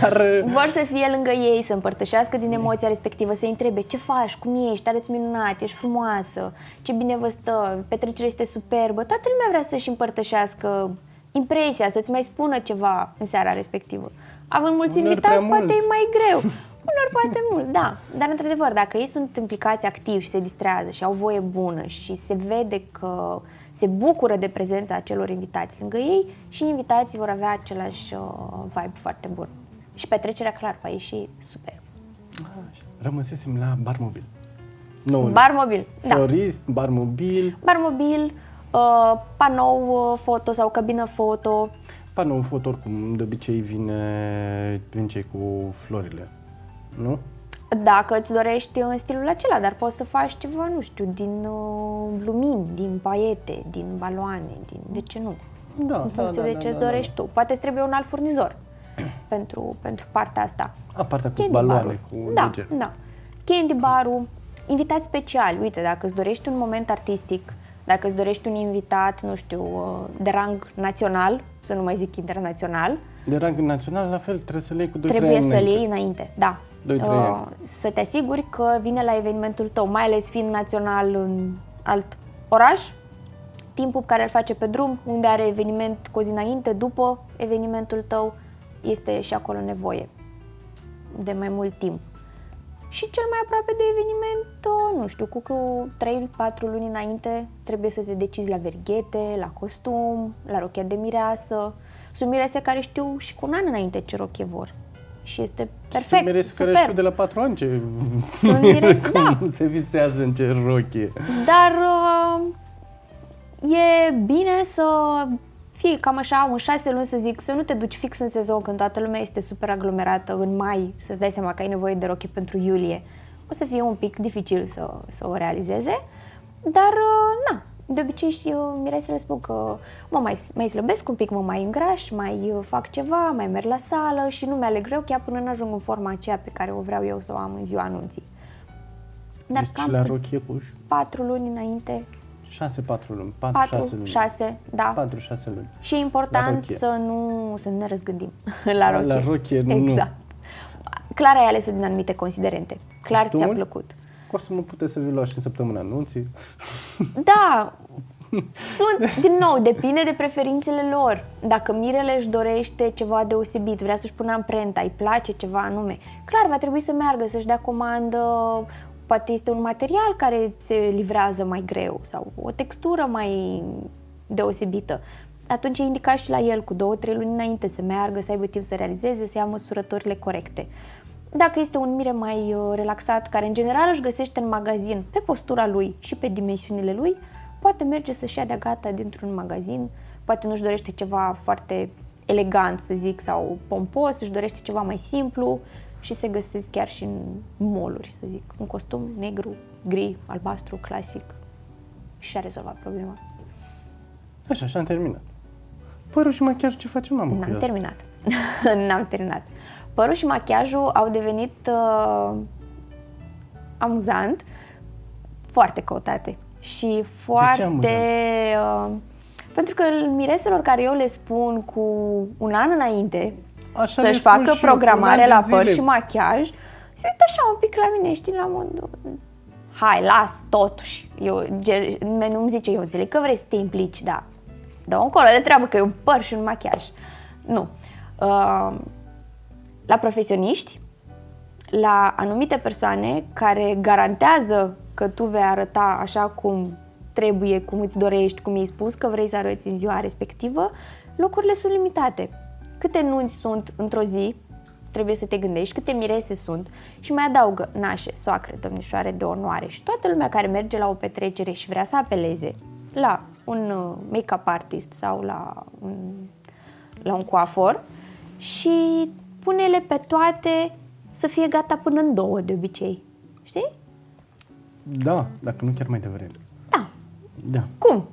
dar... Vor să fie lângă ei, să împărtășească din emoția respectivă, să-i întrebe ce faci, cum ești, arăți minunat, ești frumoasă, ce bine vă stă, petrecerea este superbă. Toată lumea vrea să-și împărtășească impresia, să-ți mai spună ceva în seara respectivă. Având mulți Uneori invitați, prea poate mulți. e mai greu. Unor poate mult, da. Dar, într-adevăr, dacă ei sunt implicați activ și se distrează și au voie bună și se vede că se bucură de prezența acelor invitați lângă ei, și invitații vor avea același vibe foarte bun. Și petrecerea, clar, va ieși super. Rămăsesem la bar mobil. Nu, Bar mobil, da. florist, bar mobil, Bar mobil, panou foto sau cabină foto. panou foto, oricum, de obicei vin cei cu florile, nu? Dacă îți dorești în stilul acela, dar poți să faci ceva, nu știu, din lumini, din paiete, din baloane, de ce nu? Da, În funcție de ce îți dorești tu. Poate îți trebuie un alt furnizor pentru partea asta. Partea cu Candy baloane, bar-ul. cu Da, deger. da. Candy bar-ul, invitați speciali. Uite, dacă îți dorești un moment artistic, dacă îți dorești un invitat, nu știu, de rang național, să nu mai zic internațional, De rang național, la fel, trebuie să le iei cu 2-3 ani trebuie să-l înainte. iei înainte, da. 2-3 ani. Să te asiguri că vine la evenimentul tău, mai ales fiind național în alt oraș, timpul pe care îl face pe drum, unde are eveniment cu o zi înainte, după evenimentul tău, este și acolo nevoie de mai mult timp. Și cel mai aproape de eveniment, nu știu, cu 3-4 luni înainte trebuie să te decizi la verghete, la costum, la rochia de mireasă. Sunt mirese care știu și cu un an înainte ce rochie vor. Și este perfect, Sunt mirese super. care știu de la 4 ani ce... Sunt mirese, da. Cum se visează în ce rochie. Dar e bine să fii cam așa, un 6 luni să zic, să nu te duci fix în sezon când toată lumea este super aglomerată în mai, să-ți dai seama că ai nevoie de rochie pentru iulie. O să fie un pic dificil să o realizeze, dar na, de obicei și miresele spun că mai slăbesc un pic, mă mai îngraș, mai fac ceva, mai merg la sală și nu mi-aleg rochia până n-ajung în forma aceea pe care o vreau eu să o am în ziua anunții. Dar Deci cam la rochie cu 4 luni înainte, 6-4 luni, 4-6 luni. 6, da. 4-6 luni. Și e La important rochie. să nu ne răzgândim la rochie. La rochie, nu. Exact. Clar ai ales-o din anumite considerente. Clar ți-a Costumul? plăcut. Costumul puteți să vi-l luați și în săptămâna anunții. Da, Din nou, depinde de preferințele lor. Dacă mirele își dorește ceva deosebit, vrea să-și pună amprenta, îi place ceva anume, clar, va trebui să meargă, să-și dea comandă, poate este un material care se livrează mai greu sau o textură mai deosebită. Atunci e indicat și la el cu 2-3 luni înainte să meargă, să aibă timp să realizeze, să ia măsurătorile corecte. Dacă este un mire mai relaxat, care în general își găsește în magazin pe postura lui și pe dimensiunile lui, poate merge să-și ia de-a gata dintr-un magazin, poate nu-și dorește ceva foarte elegant, să zic, sau pompos, își dorește ceva mai simplu și se găsesc chiar și în mall-uri, să zic, un costum negru, gri, albastru, clasic și și-a rezolvat problema. Așa, și am terminat. Părul și machiajul ce facem, mamă? N-am terminat. N-am terminat. Părul și machiajul au devenit amuzant, foarte căutate și foarte... pentru că mireselor care eu le spun cu un an înainte așa să-și facă programare la păr și machiaj, se uită așa un pic la mine, știi, la modul... Hai, las, totuși. Nu-mi zice, eu înțeleg că vrei să te implici, dar dă încolo de treabă că e un păr și un machiaj. Nu. La profesioniști, la anumite persoane care garantează că tu vei arăta așa cum trebuie, cum îți dorești, cum i-ai spus că vrei să arăți în ziua respectivă, locurile sunt limitate. Câte nunți sunt într-o zi, trebuie să te gândești, câte mirese sunt și mai adaugă nașe, soacre, domnișoare de onoare și toată lumea care merge la o petrecere și vrea să apeleze la un make-up artist sau la un coafor și pune-le pe toate să fie gata până în 2 de obicei. Știi? Da, dacă nu chiar mai devreme. Da. Cum?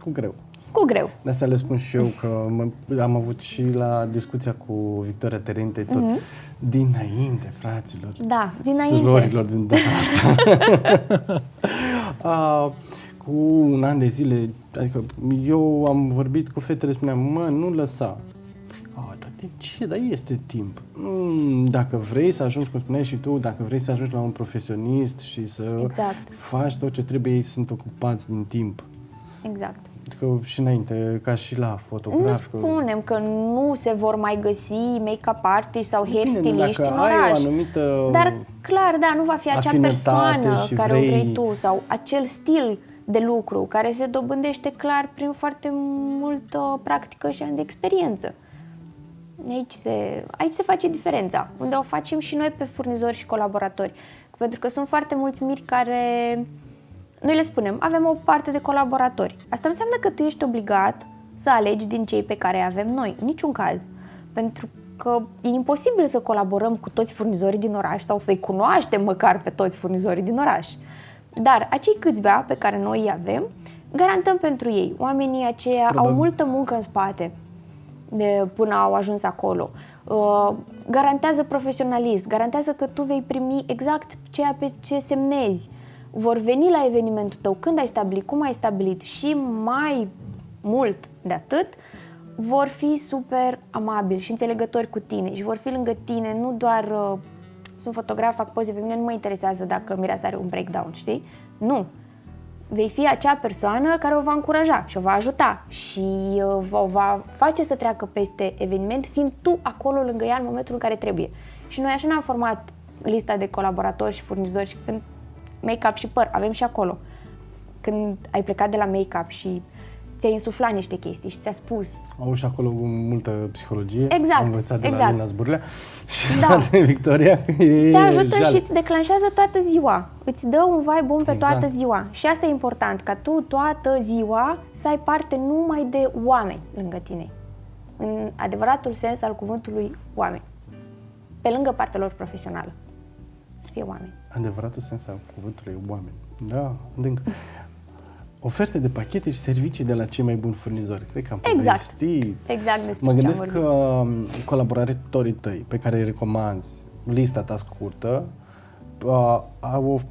Cu greu. Cu greu. De asta le spun și eu că am avut și la discuția cu Victoria Terente tot dinainte, fraților. Da, dinainte. Surorilor din data asta. Cu un an de zile, adică eu am vorbit cu fetele, spuneam, nu lăsa. Dar de ce? Dar este timp. Dacă vrei să ajungi, cum spuneai și tu, dacă vrei să ajungi la un profesionist și să faci tot ce trebuie, ei sunt ocupați din timp. Exact. Adică și înainte, ca și la fotograf. Nu spunem că nu se vor mai găsi make-up artist sau hairstyliști în oraș. Dar clar, da, nu va fi acea persoană care o vrei tu sau acel stil de lucru care se dobândește clar prin foarte multă practică și ani de experiență. Aici se face diferența, unde o facem și noi pe furnizori și colaboratori. Pentru că sunt foarte mulți miri care, noi le spunem, avem o parte de colaboratori. Asta înseamnă că tu ești obligat să alegi din cei pe care îi avem noi, în niciun caz. Pentru că e imposibil să colaborăm cu toți furnizorii din oraș sau să-i cunoaștem măcar pe toți furnizorii din oraș. Dar acei câțiva pe care noi îi avem, garantăm pentru ei. Oamenii aceia au multă muncă în spate până au ajuns acolo. Garantează profesionalism, garantează că tu vei primi exact ceea pe ce semnezi. Vor veni la evenimentul tău când ai stabilit, cum ai stabilit și mai mult de atât, vor fi super amabili și înțelegători cu tine și vor fi lângă tine, nu doar sunt fotograf, fac poze, pe mine nu mă interesează dacă mireasa are un breakdown, știi? Nu. Vei fi acea persoană care o va încuraja și o va ajuta și o va face să treacă peste eveniment, fiind tu acolo lângă ea în momentul în care trebuie. Și noi așa ne-am format lista de colaboratori și furnizori și când make-up și păr, avem și acolo. Când ai plecat de la make-up și ți-ai insuflat niște chestii și ți-a spus. Au și acolo multă psihologie. Exact. Am învățat de la Lina Zburlea și de Victoria. Te ajută și îți declanșează toată ziua. Îți dă un vibe bun pe toată ziua. Și asta e important, ca tu toată ziua să ai parte numai de oameni lângă tine. În adevăratul sens al cuvântului oameni. Pe lângă partea lor profesională. Să fie oameni. Adevăratul sens al cuvântului oameni. Da, adânc. Oferte de pachete și servicii de la cei mai buni furnizori. Cred că am povestit. Exact despre mă gândesc că colaboratorii tăi pe care îi recomanzi, lista ta scurtă,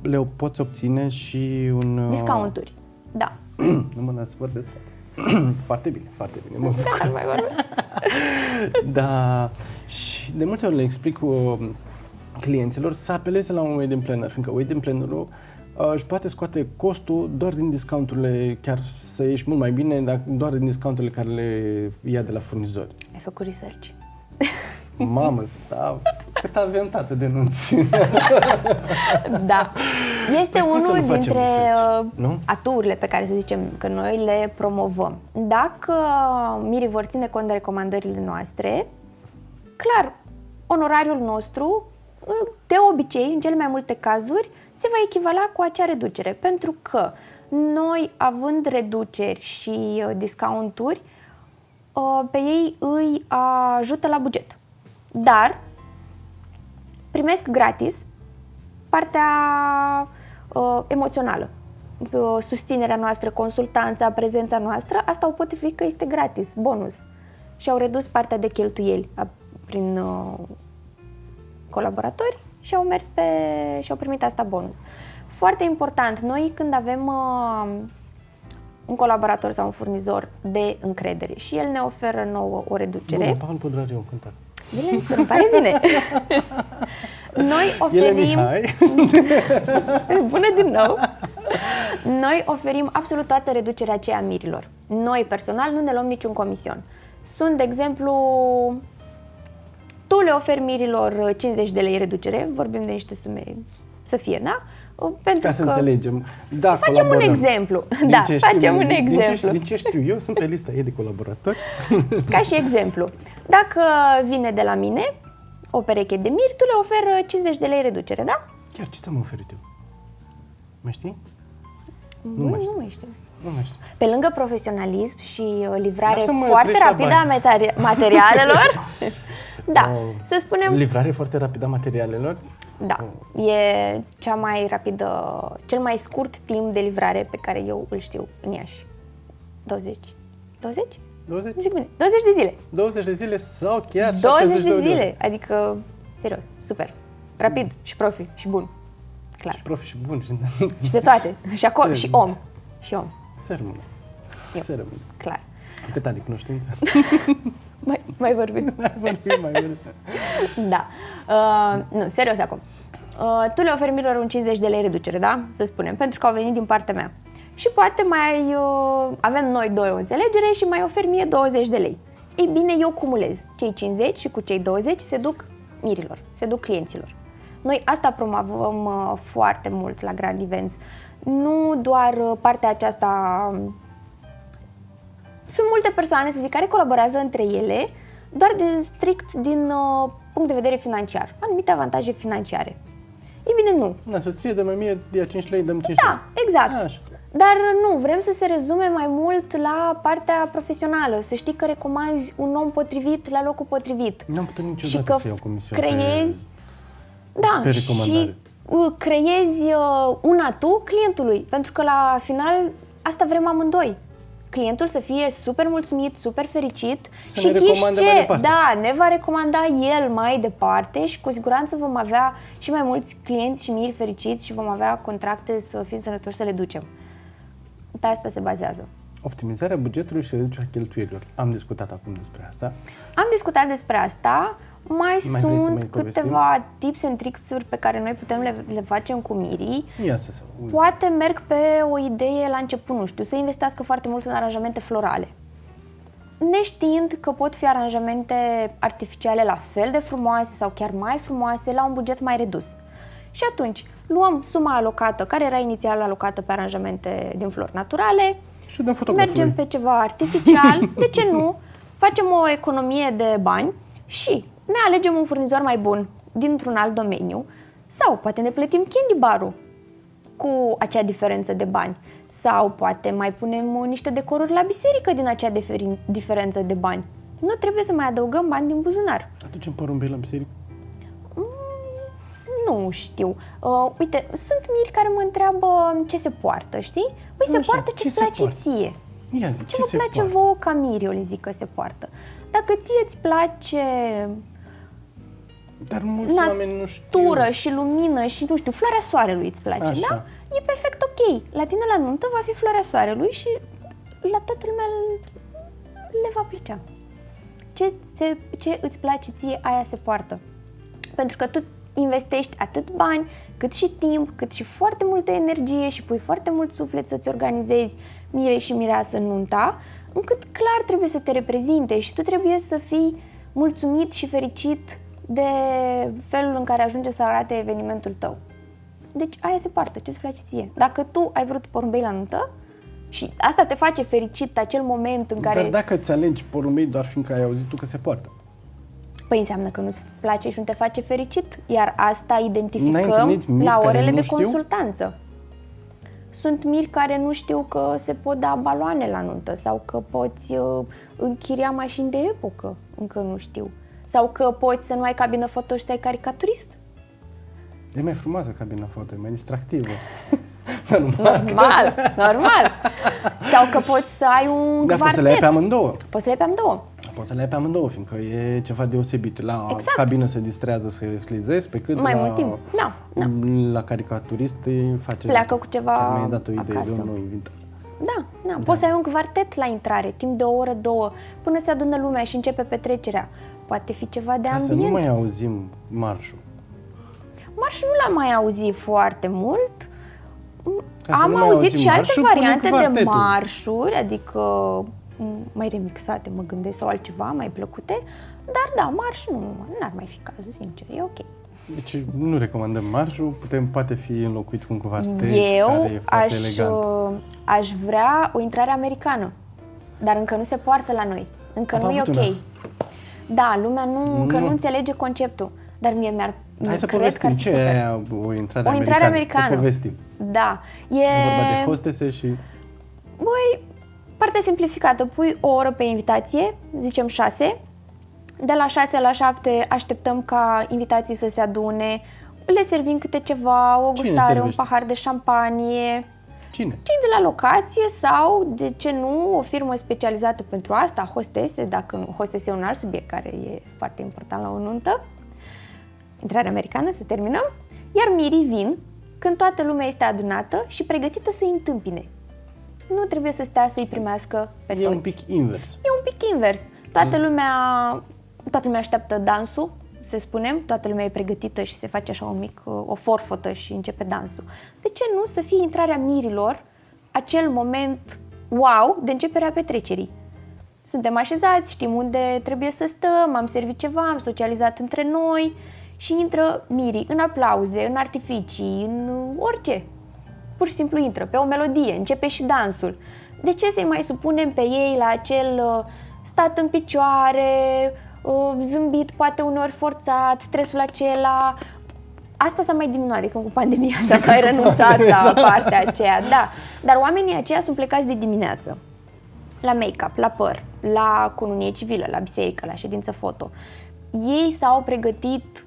le poți obține și un... discounturi, da. Nu mă las să vorbesc. Foarte bine, foarte bine. Mă bucur. Da, mai vorbesc. Da, și de multe ori le explic clienților să apeleze la un wedding planner, fiindcă wedding plannerul își poate scoate costul doar din discounturile, chiar să ieși mult mai bine, dar doar din discounturile care le ia de la furnizori. Ai făcut research. Mamă, cât avem, tată, denunți. Da. Este Păi cum să unul nu facem dintre research, nu? aturile pe care să zicem că noi le promovăm. Dacă mirii vor ține cont de recomandările noastre, clar, onorariul nostru, de obicei, în cele mai multe cazuri, se va echivala cu acea reducere. Pentru că noi, având reduceri și discounturi, pe ei îi ajută la buget. Dar primesc gratis partea emoțională, susținerea noastră, consultanța, prezența noastră, asta o potrivi că este gratis, bonus. Și au redus partea de cheltuieli prin colaboratori și au primit asta bonus. Foarte important, noi când avem un colaborator sau un furnizor de încredere și el ne oferă nouă o reducere. Bun, Paul Podrariu, un cântar. Bine, se îmi pare bine. Noi oferim... Bună din nou! Noi oferim absolut toată reducerea aceea mirilor. Noi, personal, nu ne luăm niciun comision. Sunt, de exemplu, tu le oferi mirilor 50 de lei reducere, vorbim de niște sume să fie, da? Pentru ca să înțelegem. Da, facem un exemplu. Da, facem un exemplu. Din ce știu eu, sunt pe lista ei de colaboratori. Ca și exemplu, dacă vine de la mine o pereche de miri, tu le oferă 50 de lei reducere, da? Chiar ce ți-am oferit eu? Mai știi? Nu mai știu. Nu mai știu. Pe lângă profesionalism și livrare Lasă-mă, foarte treci la rapidă a materialelor, da, să spunem... Livrare foarte rapidă a materialelor? Da, e cea mai rapidă, cel mai scurt timp de livrare pe care eu îl știu în Iași. 20? 20? 20? Zic bine, 20 de zile. 20 de zile sau chiar 20 de zile, adică, serios, super, rapid și profi și bun, clar. Și profi și bun. Și de toate, și acolo, și om. Și om. Să rămână. Să rămână. Clar. Cât de cunoștință. Mai vorbim. Mai vorbim. Da. Nu, serios acum. Tu le oferi mirilor un 50 de lei reducere, da? Să spunem, pentru că au venit din partea mea. Și poate mai avem noi doi o înțelegere și mai oferi mie 20 de lei. Ei bine, eu cumulez. Cei 50 și cu cei 20 se duc mirilor, se duc clienților. Noi asta promovăm foarte mult la Grand Events. Nu doar partea aceasta. Sunt multe persoane, să zic, care colaborează între ele doar din punct de vedere financiar, anumite avantaje financiare. Ei bine, nu. Da, soție, dă-mi mie, ia 5 lei, dăm 5 lei. Da, exact. Așa. Dar nu, vrem să se rezume mai mult la partea profesională, să știi că recomanzi un om potrivit la locul potrivit. N-am putut niciodată să iau comisiune creezi, pe recomandare. Și creezi un atu clientului, pentru că la final asta vrem amândoi. Clientul să fie super mulțumit, super fericit să și ne recomande mai departe. Da, ne va recomanda el mai departe și cu siguranță vom avea și mai mulți clienți și miri fericiți și vom avea contracte să fim sănătoși să le ducem. Pe asta se bazează. Optimizarea bugetului și reducerea cheltuielilor. Am discutat acum despre asta. Am discutat despre asta. Mai sunt câteva tips and tricks-uri pe care noi putem le facem cu mirii. Poate merg pe o idee la început, nu știu, să investească foarte mult în aranjamente florale. Neștiind că pot fi aranjamente artificiale la fel de frumoase sau chiar mai frumoase la un buget mai redus. Și atunci luăm suma alocată, care era inițial alocată pe aranjamente din flori naturale, și dăm mergem pe ceva artificial, de ce nu? Facem o economie de bani și ne alegem un furnizor mai bun dintr-un alt domeniu sau poate ne plătim candy bar-ul cu acea diferență de bani sau poate mai punem niște decoruri la biserică din acea diferență de bani. Nu trebuie să mai adăugăm bani din buzunar. Aducem porumbei la biserică? Nu știu. Uite, sunt miri care mă întreabă ce se poartă, știi? Păi se poartă ce-ți place ție. Ia zi, ce vă place vouă ca miri, eu le zic că se poartă. Dacă ție îți place dar mulți oameni nu știu. Natură și lumină și, nu știu, floarea soarelui îți place, așa, da? E perfect ok. La tine la nuntă va fi floarea soarelui și la toată lumea le va plăcea. Ce îți place ție, aia se poartă. Pentru că tu investești atât bani, cât și timp, cât și foarte multă energie și pui foarte mult suflet să-ți organizezi mire și mireasă nunta, încât clar trebuie să te reprezinte și tu trebuie să fii mulțumit și fericit de felul în care ajunge să arate evenimentul tău. Deci aia se poartă, ce-ți place ție. Dacă tu ai vrut porumbei la nuntă și asta te face fericit, acel moment în care... Dar dacă ți alegi porumbei doar fiindcă ai auzit tu că se poartă. Păi înseamnă că nu-ți place și nu te face fericit, iar asta identificăm la orele de consultanță. Sunt miri care nu știu că se pot da baloane la nuntă sau că poți închiria mașini de epocă, încă nu știu. Sau că poți să nu ai cabină foto și să ai caricaturist. E mai frumoasă cabina foto, e mai distractivă. Normal. Sau că poți să ai un quartet. Poți să le ai pe amândouă. Poți să le ai pe amândouă. Poți să le ai pe amândouă, fiindcă e ceva deosebit. La cabină se distrează să utilizezi, pe cât mai la, mult timp. La caricaturist îi face... Pleacă cu ceva mi-ai dat o idee acasă. de un nou invitat. Da. Poți să ai un quartet la intrare, timp de o oră, două, până se adună lumea și începe petrecerea. Poate fi ceva de ambient. Să nu mai auzim marșul. Marșul nu l-am mai auzit foarte mult. Am auzit și alte variante de marșuri, adică mai remixate, mă gândesc, sau altceva mai plăcute, dar marșul nu ar mai fi cazul, sincer, e ok. Deci nu recomandăm marșul, poate fi înlocuit cu un quartet care e foarte elegant. Aș vrea o intrare americană, dar încă nu se poartă la noi, încă nu e ok. Da, lumea încă nu înțelege conceptul, dar mie hai să povestim ce e o intrare americană. Să povestim. Da. E vorba de hostese și... Băi, partea simplificată, pui o oră pe invitație, zicem 6, de la 6 la 7 așteptăm ca invitații să se adune, le servim câte ceva, o gustare, un pahar de șampanie. Cine? Cei de la locație sau, de ce nu, o firmă specializată pentru asta, hostese, dacă nu, hostese e un alt subiect care e foarte important la o nuntă. Intrare americană, să terminăm, iar mirii vin când toată lumea este adunată și pregătită să-i întâmpine. Nu trebuie să stea să-i primească pe toți. E un pic invers. E un pic invers. Toată lumea așteaptă dansul, să spunem, toată lumea e pregătită și se face așa o forfotă și începe dansul. De ce nu să fie intrarea mirilor acel moment wow de începerea petrecerii? Suntem așezați, știm unde trebuie să stăm, am servit ceva, am socializat între noi și intră mirii în aplauze, în artificii, în orice. Pur și simplu intră pe o melodie, începe și dansul. De ce să-i mai supunem pe ei la acel stat în picioare, zâmbit, poate uneori forțat, stresul acela? Asta s-a mai diminuat, adică cu pandemia s-a mai renunțat la partea aceea, da. Dar oamenii aceia sunt plecați de dimineață la make-up, la păr, la cununie civilă, la biserică, la ședință foto. Ei s-au pregătit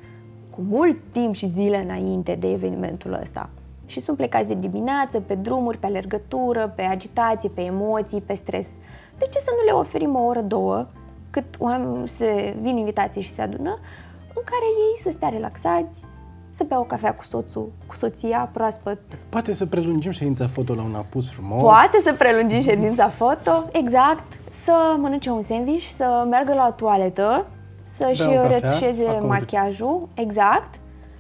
cu mult timp și zile înainte de evenimentul ăsta și sunt plecați de dimineață pe drumuri, pe alergătură, pe agitație, pe emoții, pe stres. De ce să nu le oferim o oră, două, cât se vin invitații și se adună, în care ei să stea relaxați, să bea o cafea cu soțul, cu soția proaspăt. Poate să prelungim ședința foto la un apus frumos. Poate să prelungim ședința foto, exact. Să mănânce un sandwich, să meargă la toaletă, să-și retușeze machiajul, exact.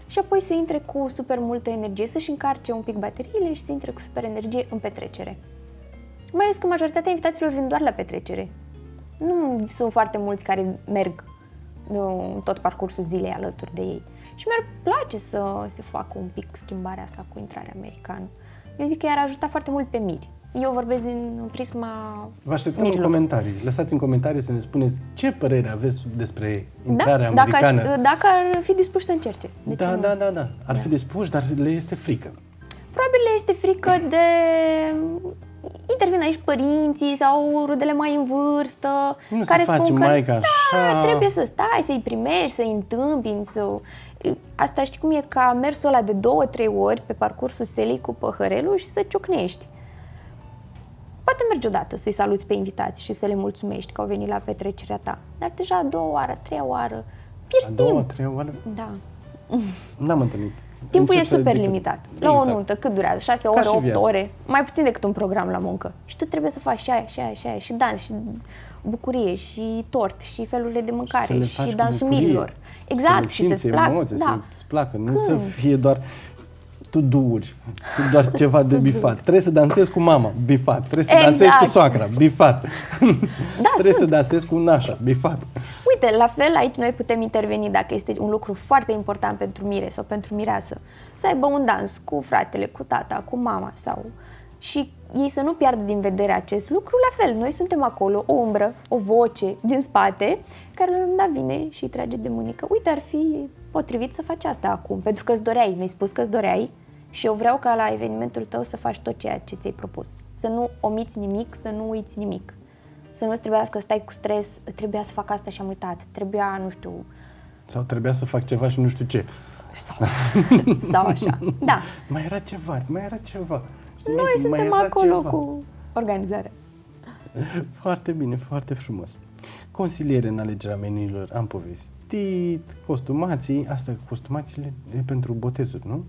Și apoi să intre cu super multă energie, să-și încarce un pic bateriile și să intre cu super energie în petrecere. Mai ales că majoritatea invitațiilor vin doar la petrecere. Nu sunt foarte mulți care merg tot parcursul zilei alături de ei. Și mi-ar place să se facă un pic schimbarea asta cu intrarea americană. Eu zic că i-ar ajuta foarte mult pe miri. Eu vorbesc din prisma Vă așteptăm în comentarii. Lăsați în comentarii să ne spuneți ce părere aveți despre intrarea americană. Dacă ar fi dispuși să încerce. Da. Ar fi dispuși, dar le este frică. Probabil le este frică de... Intervin aici părinții sau rudele mai în vârstă. Nu care se face spun maica așa. Trebuie să stai, să-i primești, să-i întâmpini. Asta știi cum e, ca mersul ăla de 2-3 ori pe parcursul selei cu păhărelul și să ciocnești. Poate mergi odată să-i saluți pe invitați și să le mulțumești că au venit la petrecerea ta. Dar deja a 2-a oară, 3-a oară, pierzi timp. 2-3 oară? Da. N-am întâlnit. Timpul e super limitat. La o nuntă, cât durează? 6 ore, 8 ore? Mai puțin decât un program la muncă. Și tu trebuie să faci și aia, și dansi, și bucurie și tort și felurile de Să mâncare le și faci cu dansul bucurie, mirilor. Exact, și să-ți placă. emoții, Da. să-ți placă, nu să fie doar to-do-uri, doar ceva de bifat. Trebuie să dansezi cu mama, bifat. Trebuie să dansezi cu soacra, bifat. Trebuie să dansezi cu nașa, bifat. Uite, la fel aici noi putem interveni dacă este un lucru foarte important pentru mire sau pentru mireasă. Să aibă un dans cu fratele, cu tata, cu mama sau... Și ei să nu piardă din vedere acest lucru, la fel, noi suntem acolo, o umbră, o voce din spate, care la un moment dat vine și îi trage de mânică. Uite, ar fi potrivit să faci asta acum, pentru că îți doreai, mi-ai spus că îți doreai și eu vreau ca la evenimentul tău să faci tot ceea ce ți-ai propus. Să nu omiți nimic, să nu uiți nimic. Să nu-ți trebuiască să stai cu stres, trebuia să fac asta și am uitat, trebuia, nu știu... Sau trebuia să fac ceva și nu știu ce. Sau așa, da. Mai era ceva. Noi suntem acolo cu organizarea. Foarte bine, foarte frumos. Consiliere în alegerea menuilor, am povestit, costumații, costumațiile e pentru botezuri, nu?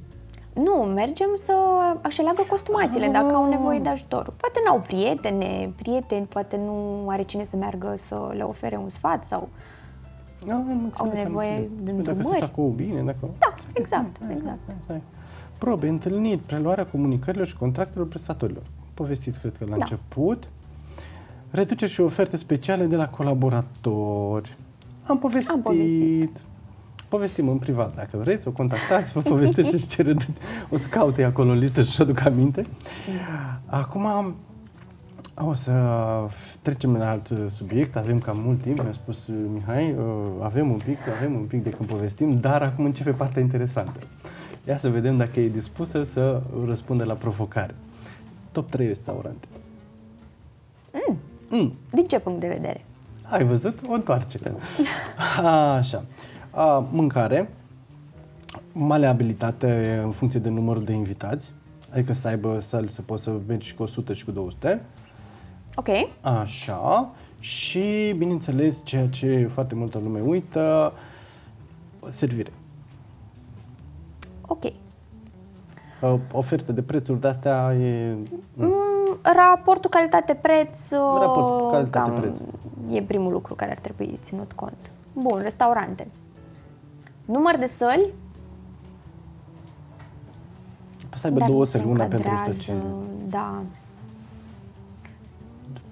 Nu, mergem să își aleagă costumațiile dacă au nevoie de ajutor. Poate n-au prieteni, poate nu are cine să meargă să le ofere un sfat sau au nevoie de dacă sunteți acolo bine, dacă... Da, exact. Probe, întâlniri, preluarea comunicărilor și contractelor prestatorilor. Povestiți, cred că la început. Reduceri și oferte speciale de la colaboratori. Am povestit. Povestim în privat, dacă vreți, o contactați, vă povestește și ce reduceri. O să caute acolo o listă și o aduc aminte. Acum o să trecem la alt subiect, avem cam mult timp, mi-a spus Mihai, avem un pic de când povestim, dar acum începe partea interesantă. Ia să vedem dacă e dispusă să răspundă la provocare. Top 3 restaurante. Din ce punct de vedere? Ai văzut? O întoarce-te. Așa. Mâncare, maleabilitate în funcție de numărul de invitați, adică să aibă săli, să poți să mergi și cu 100 și cu 200. Ok. Așa. Și, bineînțeles, ceea ce foarte multă lume uită, servire. Ok. Ofertă de prețuri de-astea e... Raportul calitate-preț, Raportul calitate-preț. E primul lucru care ar trebui ținut cont. Bun, restaurante. Număr de săli. Poți să aibă două săli, una pentru 150. Da.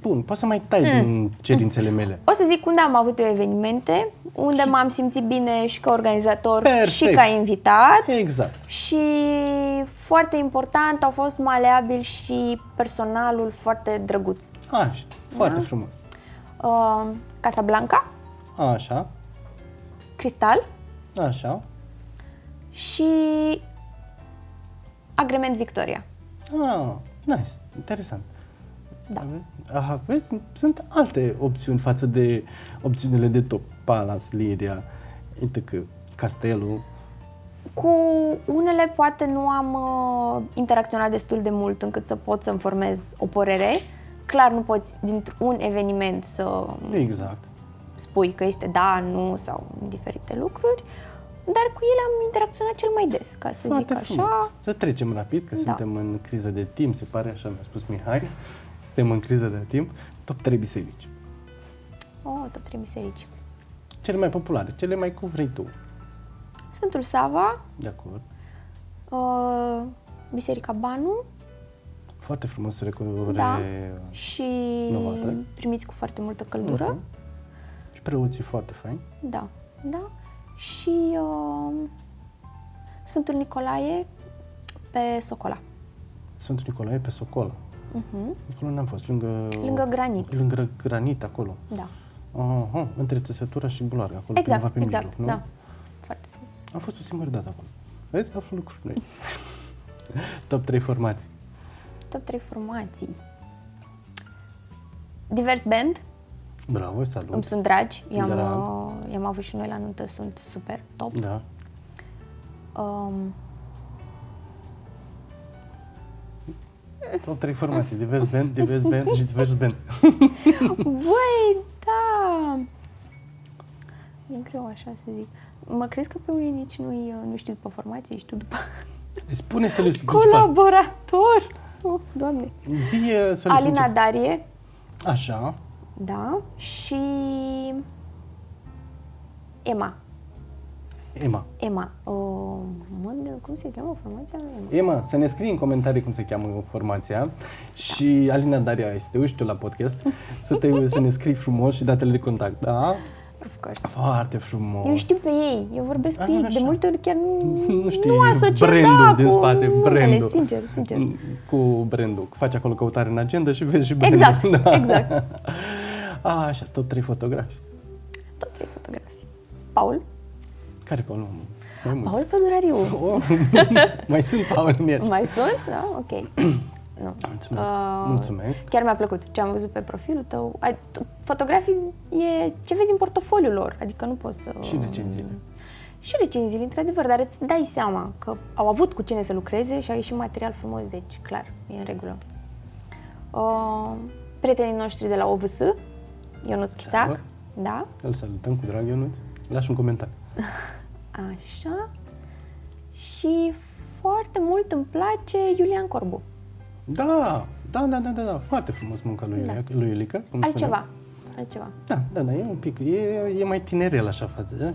Bun, poți să mai tai din cerințele mele. O să zic unde am avut eu evenimente, unde m-am simțit bine și ca organizator și ca invitat. Exact. Și foarte important, au fost maleabili și personalul foarte drăguț. Așa, foarte frumos. Casablanca. Așa. Cristal. Așa. Și Agrement Victoria. Nice, interesant. Da. Aha, vezi, sunt alte opțiuni față de opțiunile de top. Palace, Liria, etc., Castelul. Cu unele poate nu am interacționat destul de mult încât să pot să-mi formez o părere. Clar nu poți dintr-un eveniment să spui că este da, nu sau diferite lucruri, dar cu ele am interacționat cel mai des, ca să zic așa. Să trecem rapid, că suntem în criză de timp, se pare, așa mi-a spus Mihai. Suntem în criză de timp. Top 3 biserici. Top 3 biserici. Cele mai populare, cele mai cum vrei tu. Sfântul Sava. De acord. Biserica Banu. Foarte frumos și novată. primiți cu foarte multă căldură. Și preoții foarte faini. Da. Și Sfântul Nicolae pe Socola. Sfântul Nicolae pe Socola. Acolo n-am fost, lângă Granit. Lângă Granit, acolo. Da. Între Țesătura și Bularga, acolo undeva pe mijloc, nu? Da. Foarte frumos. Am fost o singură dată acolo. Vezi? Aflu lucruri noi. Top 3 formații. Top 3 formații. Divers Band. Bravo, salut. Îmi sunt dragi. I-am avut și noi la nuntă, sunt super top. Da. Top 3 formații. Divers Band și Divers Band. Băi, da! E greu așa să zic. Mă crezi că pe unii nici nu știu după formație, știu după... Spune să le știu. Colaborator! Doamne! Zi Alina Darie. Așa. Da. Și Emma. Cum se cheamă formația? Emma, să ne scrii în comentarii cum se cheamă formația și Alina Daria, este te uiți tu la podcast, să ne scrii frumos și datele de contact, da? Of course. Foarte frumos. Eu știu pe ei, eu vorbesc cu ei, așa. de multe ori chiar Nu știi nu asociez, brandul din cu spate, numele, brandul. sincer. Cu brandul. Faci acolo căutare în agenda și vezi și brandul. Exact. Așa, top 3 fotografi. Top 3 fotografii. Paul. Care Paul? Nu, mai mulți. Paul Pădurariu. Mai sunt Paul în aici. Mai sunt? Da? Ok. Nu. Mulțumesc. Chiar mi-a plăcut ce am văzut pe profilul tău. Fotografii e ce vezi în portofoliul lor, adică nu poți să... Și recenziile. Și recenziile, într-adevăr, dar îți dai seama că au avut cu cine să lucreze și au ieșit material frumos, deci clar, e în regulă. Prietenii noștri de la OVS, Ionuț Chițac, da? Îl salutăm cu drag, Ionuț. Lași un comentariu. Așa. Și foarte mult îmi place Iulian Corbu. Da. Foarte frumos munca lui Iulica. Altceva. Da, e un pic, e mai tinerel așa față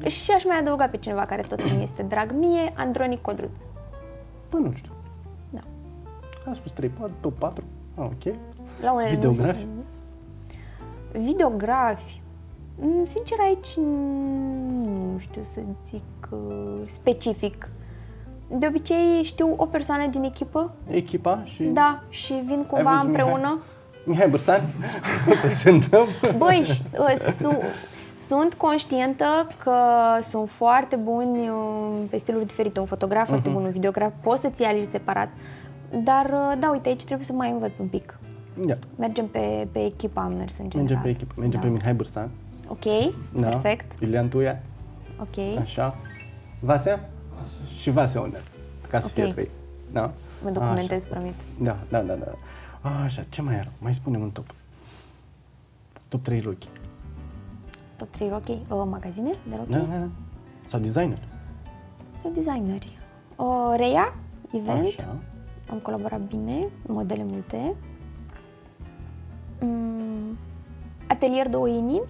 Și aș mai adăuga pe cineva care tot îmi este drag mie, Andronic Codruț. Bă, nu știu. Da. Am spus 3, 4. Ok. La unele Videografi? Videografi. Sincer, aici nu știu să zic specific. De obicei știu o persoană din echipă. Echipa și... Da, și vin cumva împreună. Mihai Bărsan, prezentăm. Băi, sunt conștientă că sunt foarte buni pe stiluri diferite. Un fotograf foarte bun, un videograf, poți să-ți iei separat. Dar, da, uite, aici trebuie să mai învăț un pic. Da. Mergem pe echipă, am mers în general. Mergem pe Mihai Bărsan. Ok, perfect. Iulian Tuia. Ok. Așa. Vasea? Și Vasea unde? Ca să fie 3. Da? Mă documentez, promit. Da. Așa, ce mai era? Mai spunem un top. Top 3 rochi. Top 3 rochi? Magazine de rochi? Da. Sau designer. Sau designeri. Reia, event. Așa. Am colaborat bine, modele multe. Atelier Două Inimi.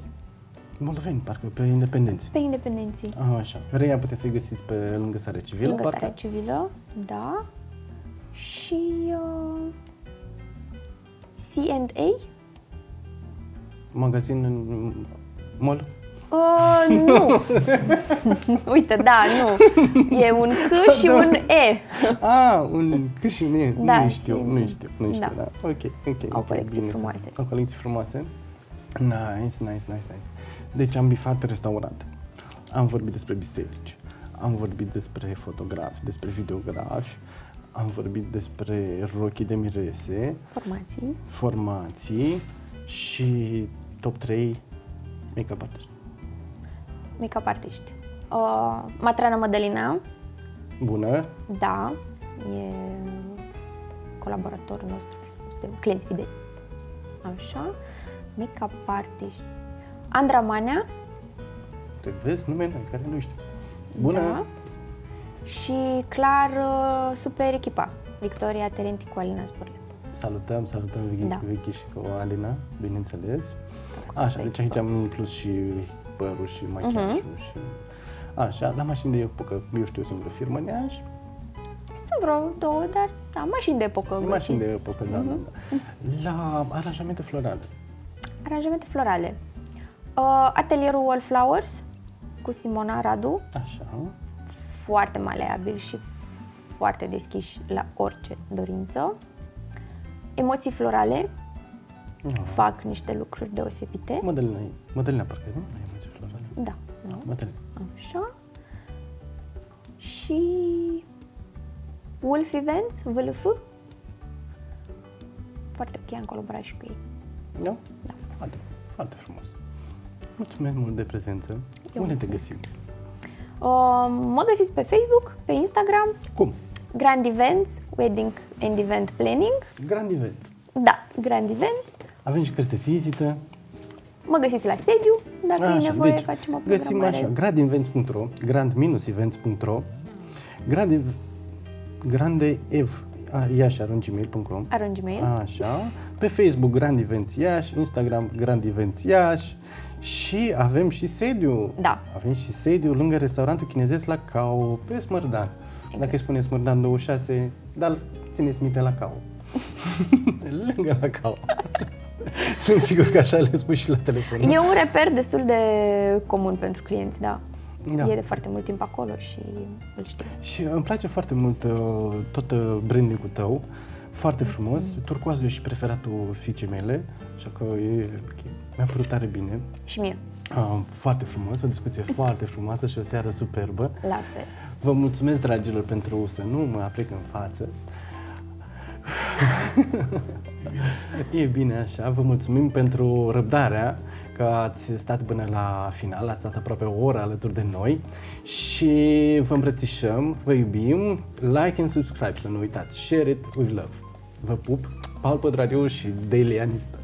Moldoveni, parcă, pe independenți. Pe independenții. Așa. Reia puteți să-i găsiți pe lângă Starea Civilă, lângă Starea Civilă, da. Și C&A. Magazin în mall? Nu. Uite, da, nu. E un C și un E. Un C și un E. Da, nu știu, da. Ok. Au colecții frumoase. Au colecții frumoase. Nice. Deci am bifat restaurante. Am vorbit despre biserici. Am vorbit despre fotografi, despre videografi. Am vorbit despre rochii de mirese. Formații. Și top 3 make-up artiști. Make-up artiști. Matrana Mădălina. Bună. Da, e colaboratorul nostru, suntem clienți fideli. Așa. Make-up artiști. Andra Manea. Te vezi numele care nu știu. Bună. Da. Și clar super echipa. Victoria Terenti cu Alina Sporle. Salutăm Vicky și cu Alina, bineînțeles. Așa, deci aici am inclus și părul și machiajul și... Așa, la mașini de epocă, eu știu, sunt vreo firmă în Iași. Sunt vreo 2, dar da, mașini de epocă. Mașini de epocă, da. La aranjamente florale. Aranjamente florale. Atelierul Wallflowers cu Simona Radu. Așa. Foarte maleabil și foarte deschiși la orice dorință. Emoții florale. Fac niște lucruri deosebite. Mădălina, parcă, nu? Emoții florale. Da. Mădălina. Așa. Și Wolf Events, VLF. Foarte ok, am colaborat și cu ei. Da? Foarte frumos. Mulțumesc mult de prezență. Unde te găsim? Mă găsiți pe Facebook, pe Instagram. Cum? Grand Events, Wedding and Event Planning. Grand Events. Da, Grand Events. Avem și cărți de vizită. Mă găsiți la sediu, dacă e nevoie, deci, facem o programare. Găsim așa, grandevents.ro, grand-events.ro, iași@gmail.com. Gmail. Așa. Pe Facebook Grand Events Iași, Instagram Grand Events Iași și avem și sediu. Da. Avem și sediu lângă restaurantul chinezesc La Cau, pe Smârdan. Dacă îi spune Smârdan 26, dar țineți minte La Cau. Lângă La Cau. Sunt sigur că așa le spui și la telefon. E un reper destul de comun pentru clienți, da. Da. E de foarte mult timp acolo și îl știu. Și îmi place foarte mult tot branding-ul tău, foarte frumos. Turcoazul e și preferatul fiicei mele, așa că mi-a părut tare bine. Și mie. Foarte frumos, o discuție foarte frumoasă și o seară superbă. La fel. Vă mulțumesc, dragilor, pentru să nu mă aplec în față. E bine așa, vă mulțumim pentru răbdarea, că ați stat până la final, ați stat aproape o oră alături de noi și vă îmbrățișăm, vă iubim, like and subscribe, să nu uitați, share it with love. Vă pup, Paul Pădrariu și Delia Nistor.